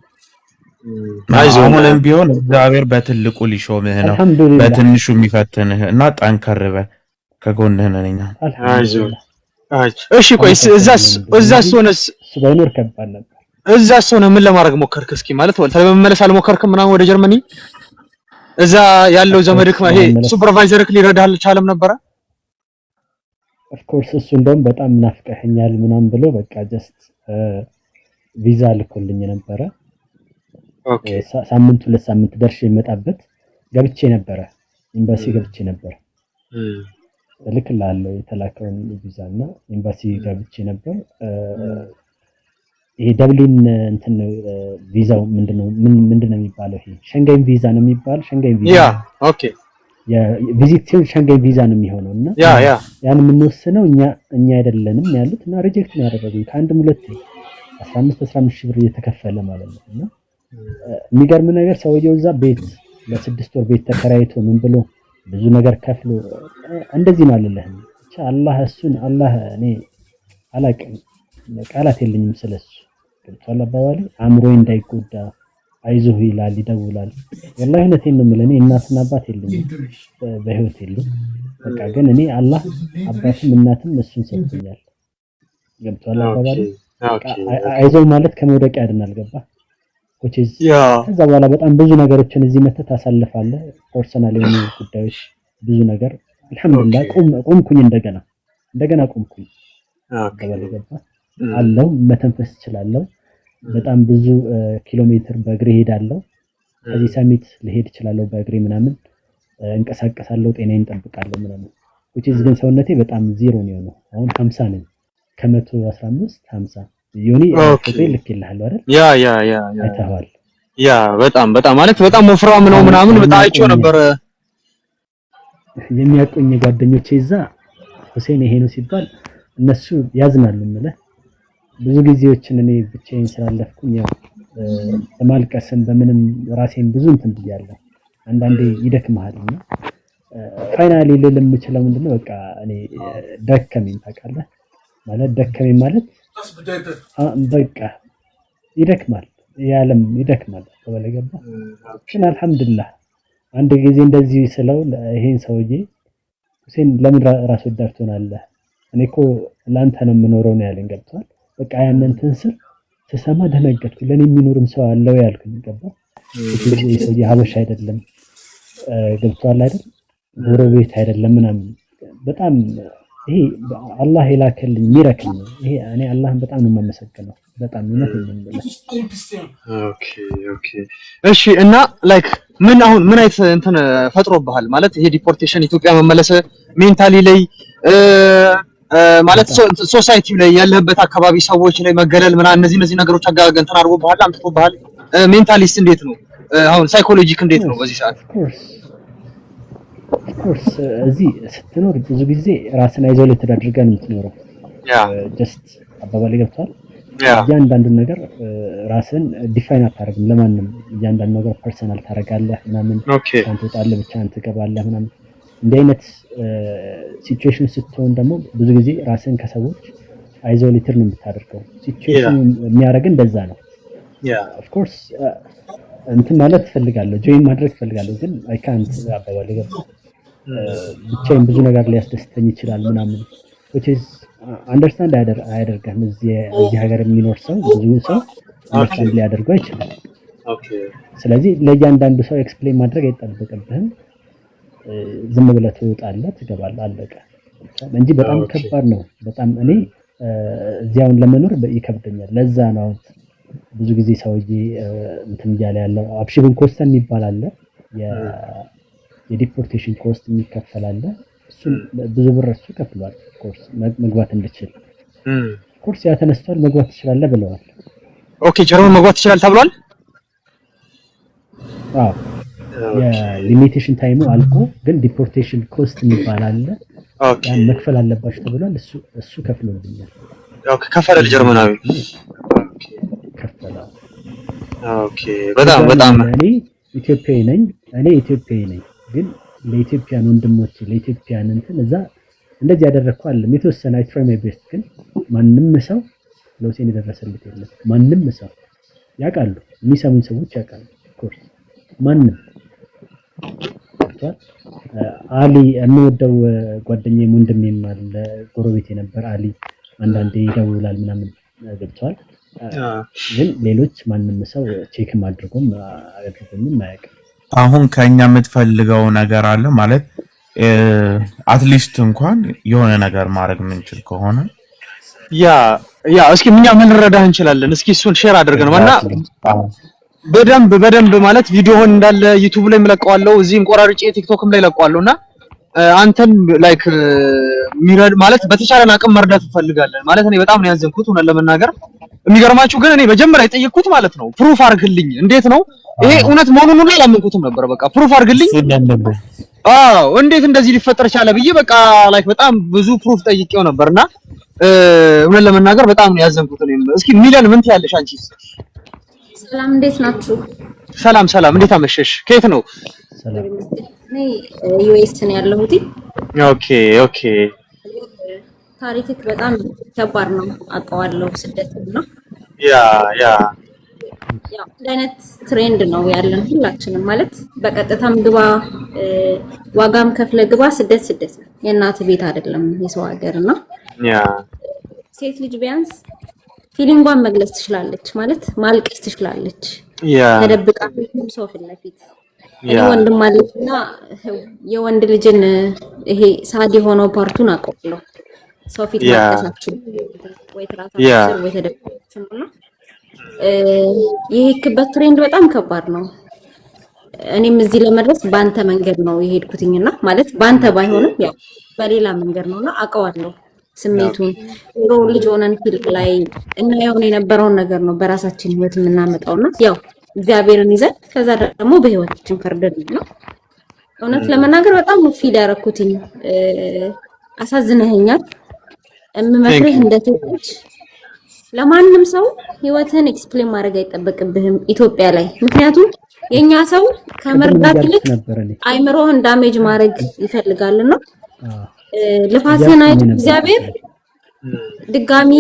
አሁንም ቢሆን እግዚአብሔር በትልቁ ሊሾምህ ነው፣ በትንሹ የሚፈትንህ እና ጠንከር በል፣ ከጎንህ ነኝ። እሺ ቆይ እዛስ ሆነስ ባይኖር ከባድ ነበር። እዛስ ሆነ ምን ለማድረግ ሞከርክ? እስኪ ማለት ለመመለስ አልሞከርክም ምናምን ወደ ጀርመኒ? እዛ ያለው ዘመድክ ይሄ ሱፐርቫይዘርክ ሊረዳህ አልቻለም ነበረ? ኦፍ ኮርስ እሱ እንደውም በጣም ናፍቀኸኛል ምናምን ብሎ በቃ ጀስት ቪዛ ልኮልኝ ነበረ። ኦኬ ሳምንት 2 ሳምንት ደርሼ የመጣበት ገብቼ ነበረ፣ ኤምባሲ ገብቼ ነበር። ልክላለሁ የተላከውን ቪዛና ኤምባሲ ገብቼ ነበር። ይሄ ደብሊን እንትን ቪዛው ምንድነው የሚባለው? ይሄ ሸንገን ቪዛ ነው የሚባል። ሸንገን ቪዛ ያ ኦኬ የቪዚት ሸንገን ቪዛ ነው የሚሆነውና ያን የምንወስነው እኛ አይደለንም ያሉት እና ሪጀክት ነው ያደረጉኝ። ከአንድም ሁለት 15 ሺህ ብር እየተከፈለ ማለት ነው። እና የሚገርም ነገር ሰውየው እዛ ቤት ለ6 ወር ቤት ተከራይቶ ምን ብሎ ብዙ ነገር ከፍሎ እንደዚህ ነው አለልህ። ብቻ አላህ እኔ አላቅም፣ ቃላት የለኝም ስለሱ። ገብቷል አባባሌ። አእምሮዬ እንዳይጎዳ አይዞህ ይላል፣ ይደውላል። ወላሂ እውነቴን ነው የምልህ። እኔ እናትና አባት የለኝም፣ በህይወት የሉም። በቃ ግን እኔ አላህ አባትም እናትም እሱን ሰጥቶኛል። ገብቷል አባባሌ። አይዞህ ማለት ከመውደቅ ያድናል። ገባ ከዛ በኋላ በጣም ብዙ ነገሮችን እዚህ መተህ ታሳልፋለህ። ፐርሰናል የሆኑ ጉዳዮች ብዙ ነገር አልሐምዱሊላህ ቆምኩኝ። እንደገና ቆምኩኝ። ገባ አለው መተንፈስ እችላለሁ። በጣም ብዙ ኪሎ ሜትር በእግሬ ሄዳለሁ። ከዚህ ሰሚት ልሄድ እችላለሁ በእግሬ ምናምን እንቀሳቀሳለሁ። ጤናዬን እጠብቃለሁ ምናምን ግን ሰውነቴ በጣም ዜሮ ነው የሆነው። አሁን 50 ነኝ ከ115 50 ዮኒ ፎቶ ልክ ይልሃል አይደል? ያ አይተኸዋል? ያ በጣም ማለት በጣም ወፍራም ነው ምናምን በጣም አይቼው ነበር። የሚያቆኝ ጓደኞቼ እዛ ሁሴን ይሄ ነው ሲባል እነሱ ያዝናሉ ማለት ብዙ ጊዜዎችን እኔ ብቻዬን ስላለፍኩኝ ያው በማልቀስም በምንም ራሴን ብዙ እንትን ብያለሁ። አንዳንዴ ይደክምሃልና ፋይናሊ ልል የምችለው ምንድነው በቃ እኔ ደከመኝ። ታውቃለህ ማለት ደከመኝ ማለት በቃ ይደክማል፣ ያለም ይደክማል። ተበለገባ ግን አልሐምዱሊላህ አንድ ጊዜ እንደዚህ ስለው ይሄን ሰውዬ ሁሴን ለምን ራስ ወዳድ ትሆናለህ? እኔ እኮ ላንተ ነው የምኖረው ነው ያለኝ። ገብቷል? በቃ ያንን ትንስር ስሰማ ደነገጥኩ። ለኔ የሚኖርም ሰው አለው ያልኩኝ። ገባ? ይሄ ሰውዬ ሀበሻ አይደለም። ገብቷል አይደል? ጎረቤት አይደለም ምናምን በጣም ይሄ አላህ የላከልኝ ሚራክል ነው። ይሄ እኔ አላህን በጣም ነው የማመሰግነው። በጣም እውነቴን ነው። ኦኬ እሺ። እና ላይክ ምን አይነት እንትን ፈጥሮብሃል ማለት ይሄ ዲፖርቴሽን ኢትዮጵያ መመለስ ሜንታሊ ላይ ማለት ሶሳይቲ ላይ ያለበት አካባቢ ሰዎች ላይ መገለል ምናምን እነዚህ ነገሮች እንትን አድርጎብሃል፣ አምጥቶብሃል። ሜንታሊስ እንዴት ነው አሁን ሳይኮሎጂክ እንዴት ነው በዚህ ሰዓት? ኦፍኮርስ እዚህ ስትኖር ብዙ ጊዜ ራስን አይዞሌትድ አድርገህ ነው የምትኖረው። ጀስት አባባሌ ገብቷል። እያንዳንዱን ነገር ራስን ዲፋይን አታደርግም ለማንም። እያንዳንዱ ነገር ፐርሰናል ታደርጋለህ ምናምን። አንተ ወጣለህ ብቻህን ትገባለህ ምናምን። እንዲህ አይነት ሲቹዌሽን ስትሆን ደግሞ ብዙ ጊዜ ራስን ከሰዎች አይዞሌትድ ነው የምታደርገው። ሲቹዌሽን የሚያደርግን እንደዛ ነው። ኦፍኮርስ እንትን ማለት ፈልጋለሁ፣ ጆይን ማድረግ ፈልጋለሁ፣ ግን አይ ካንት አባባሌ ገብቷል። ብቻዬን ብዙ ነገር ሊያስደስተኝ ይችላል ምናምን which is understand አያደርግም። እዚህ ሀገር የሚኖር ሰው ብዙ ሰው አንደርስታንድ ሊያደርገው ይችላል። ስለዚህ ለእያንዳንዱ ሰው ኤክስፕሌን ማድረግ አይጠበቅብህም። ዝም ብለህ ትወጣለህ፣ ትገባለህ፣ አለቀ እንጂ በጣም ከባድ ነው። በጣም እኔ እዚያውን ለመኖር ይከብደኛል። ለዛ ነው ብዙ ጊዜ ሰውዬ እንትን እያለ ያለው አብሽብን ኮስተን የሚባል አለ። የዲፖርቴሽን ኮስት የሚከፈል አለ። እሱ ብዙ ብር እሱ ከፍሏል። ኮርስ መግባት እንድችል ኮርስ ያ ተነስቷል። መግባት ትችላለህ ብለዋል። ኦኬ ጀርመን መግባት ትችላለህ ተብሏል። አዎ የሊሚቴሽን ታይሙ አልቆ ግን ዲፖርቴሽን ኮስት የሚባል አለ። ኦኬ ያን መክፈል አለባችሁ ተብሏል። እሱ ከፍሎልኛል። ኦኬ ከፈለ ጀርመናዊ ከፈለ። ኦኬ በጣም እኔ ኢትዮጵያዊ ነኝ ግን ለኢትዮጵያን ወንድሞቼ ለኢትዮጵያን እንትን እዛ እንደዚህ ያደረኩ አይደለም። የተወሰነ አይ ትራይ ማይ ቤስት ግን ማንም ሰው ለሁሴን የደረሰለት የለም። ማንም ሰው ያውቃሉ፣ የሚሰሙን ሰዎች ያውቃሉ። ኦፍ ኮርስ ማንም አሊ የምወደው ጓደኛዬ ወንድሜም አለ ጎረቤቴ ነበር። አሊ አንዳንዴ ይደውላል ምናምን ገብቷል። ግን ሌሎች ማንም ሰው ቼክም አድርጎም አያውቅም። አሁን ከኛ የምትፈልገው ነገር አለ ማለት አትሊስት እንኳን የሆነ ነገር ማድረግ ምንችል ከሆነ ያ እስኪ ምኛ ምን ረዳህ እንችላለን? እስኪ እሱን ሼር አድርገን እና በደንብ ማለት ቪዲዮውን እንዳለ ዩቲዩብ ላይ መለቀዋለሁ፣ እዚህም ቆራርጬ ቲክቶክም ላይ ለቀዋለሁና አንተን ላይክ ሚረድ ማለት በተቻለን አቅም መርዳት እንፈልጋለን ማለት እኔ በጣም ነው ያዘንኩት ሆነ ለመናገር። የሚገርማችሁ ግን እኔ መጀመሪያ የጠየቅኩት ማለት ነው ፕሩፍ አድርግልኝ፣ እንዴት ነው ይሄ እውነት መሆኑን ሁሉ አላመንኩትም ነበር። በቃ ፕሩፍ አድርግልኝ፣ እንዴት እንደዚህ ሊፈጠር ቻለ ብዬ በቃ ላይክ በጣም ብዙ ፕሩፍ ጠይቄው ነበርና እውነት ለመናገር በጣም ነው ያዘንኩት። እኔም እስኪ ሚለን ምን ትያለሽ አንቺስ? ሰላም እንዴት ናችሁ? ሰላም እንዴት አመሸሽ? ከየት ነው? እኔ ዩኤስ ነው ያለሁት። ኦኬ ታሪክክ በጣም ከባድ ነው አውቀዋለሁ። ስደት ነው ያው አይነት ትሬንድ ነው ያለን ሁላችንም ማለት በቀጥታም ግባ ዋጋም ከፍለ ግባ ስደት የእናት ቤት አይደለም የሰው ሀገርና ሴት ልጅ ቢያንስ ፊሊንጓን መግለጽ ትችላለች ማለት ማልቀስ ትችላለች ተደብቃ ሰው ፊት ለፊት እኔ ወንድም አለኝና የወንድ ልጅን ይሄ ሳዲ ሆኖ ፓርቱን አቆቅለው ሰው ፊት ማልቀሳችሁ ወይ ትራታችሁ ወይ ተደብቃችሁ ነው። ይሄ ክበት ትሬንድ በጣም ከባድ ነው። እኔም እዚህ ለመድረስ ባንተ መንገድ ነው የሄድኩትኝና ማለት ባንተ ባይሆንም ያው በሌላ መንገድ ነውና አውቀዋለሁ ስሜቱን ሮ ልጅ ሆነን ፊልም ላይ እና የሆነ የነበረውን ነገር ነው በራሳችን ህይወት የምናመጣውና ያው እግዚአብሔርን ይዘን ከዛ ደግሞ በህይወታችን ፈርደን ነው። እውነት ለመናገር በጣም ነው ፊል ያረኩትኝ። አሳዝነኸኛል። እምመክርህ እንደተች ለማንም ሰው ህይወትን ኤክስፕሌን ማድረግ አይጠበቅብህም ኢትዮጵያ ላይ። ምክንያቱም የኛ ሰው ከመርዳት ይልቅ አይምሮህን ዳሜጅ ማድረግ ይፈልጋልና ልፋትህን አይቶ እግዚአብሔር ድጋሚ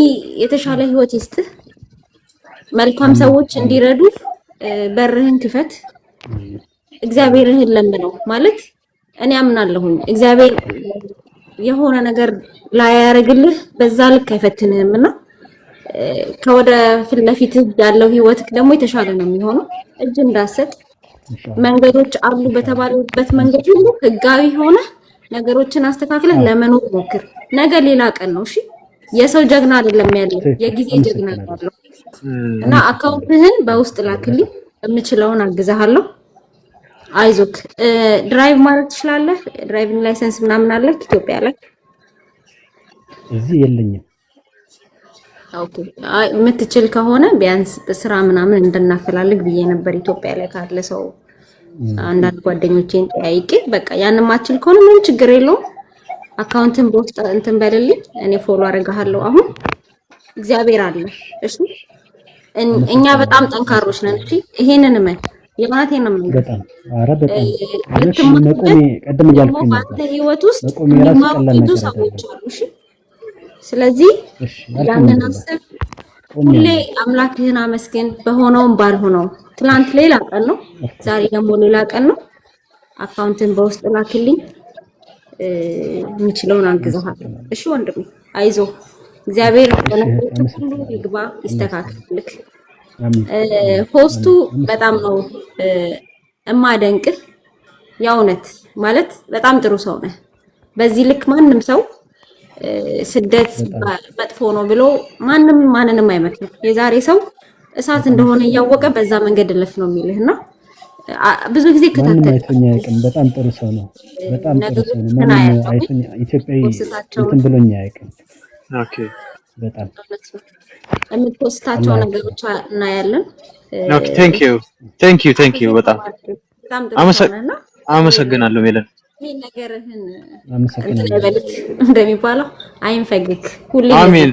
የተሻለ ህይወት ይስጥህ። መልካም ሰዎች እንዲረዱ በርህን ክፈት። እግዚአብሔርህን ለምነው ማለት እኔ አምናለሁኝ እግዚአብሔር የሆነ ነገር ላይ ያረግልህ በዛ ልክ አይፈትንህምና ከወደ ፊት ለፊት ያለው ህይወት ደግሞ የተሻለ ነው የሚሆነው። እጅ እንዳሰጥ መንገዶች አሉ በተባሉበት መንገድ ሁሉ ህጋዊ ሆነ ነገሮችን አስተካክለህ ለመኖር ሞክር። ነገ ሌላ ቀን ነው። እሺ የሰው ጀግና አይደለም ያለው የጊዜ ጀግና ያለው እና አካውንትህን በውስጥ ላክልኝ፣ የምችለውን አግዛሃለሁ። አይዞክ። ድራይቭ ማለት ትችላለህ? ድራይቪንግ ላይሰንስ ምናምን አለ ኢትዮጵያ ላይ? እዚህ የለኝም። ኦኬ የምትችል ከሆነ ቢያንስ ስራ ምናምን እንድናፈላልግ ብዬ ነበር ኢትዮጵያ ላይ ካለ ሰው አንዳንድ ጓደኞቼን ጠያይቄ በቃ ያንን ማችል ከሆነ ምንም ችግር የለውም። አካውንትን በውስጥ እንትን በልልኝ፣ እኔ ፎሎ አደርግሃለሁ። አሁን እግዚአብሔር አለ። እሺ እኛ በጣም ጠንካሮች ነን። እሺ ይሄንን ምን የማለቴን ነው የምንገር በጣም መቆሜ ቀደም እያልኩኝ ነበር። በአንተ ህይወት ውስጥ የሚማሩ ሰዎች አሉ። እሺ ስለዚህ ያንን አስብ። ሁሌ አምላክህን አመስግን፣ በሆነውም ባልሆነው። ትላንት ሌላ ቀን ነው፣ ዛሬ ደግሞ ሌላ ቀን ነው። አካውንትን በውስጥ ላክልኝ፣ የምችለውን አግዛሃለሁ። እሺ ወንድሜ አይዞ፣ እግዚአብሔር ሁሉ ይግባ ይስተካከልልክ። ሆስቱ በጣም ነው እማደንቅህ። የእውነት ማለት በጣም ጥሩ ሰው ነህ። በዚህ ልክ ማንም ሰው ስደት መጥፎ ነው ብሎ ማንንም አይመክርም። የዛሬ ሰው እሳት እንደሆነ እያወቀ በዛ መንገድ እልፍ ነው የሚልህና ብዙ ጊዜ ከተከታተልኩኝ አይቀም። በጣም ጥሩ ሰው ነው። በጣም ጥሩ ሰው ነው። ማንም አይቶኝ ኢትዮጵያዊ እንትን ብሎኝ አይቀም። ኦኬ በጣም የምትፖስታቸው ነገሮች እናያለን። ኦኬ ቴንክ ዩ በጣም በጣም ጥሩ ነውና አመሰግናለሁ ሜለን። ይሄ ነገርህን እንደሚባለው አይንፈግግ ሁሌ አሜን።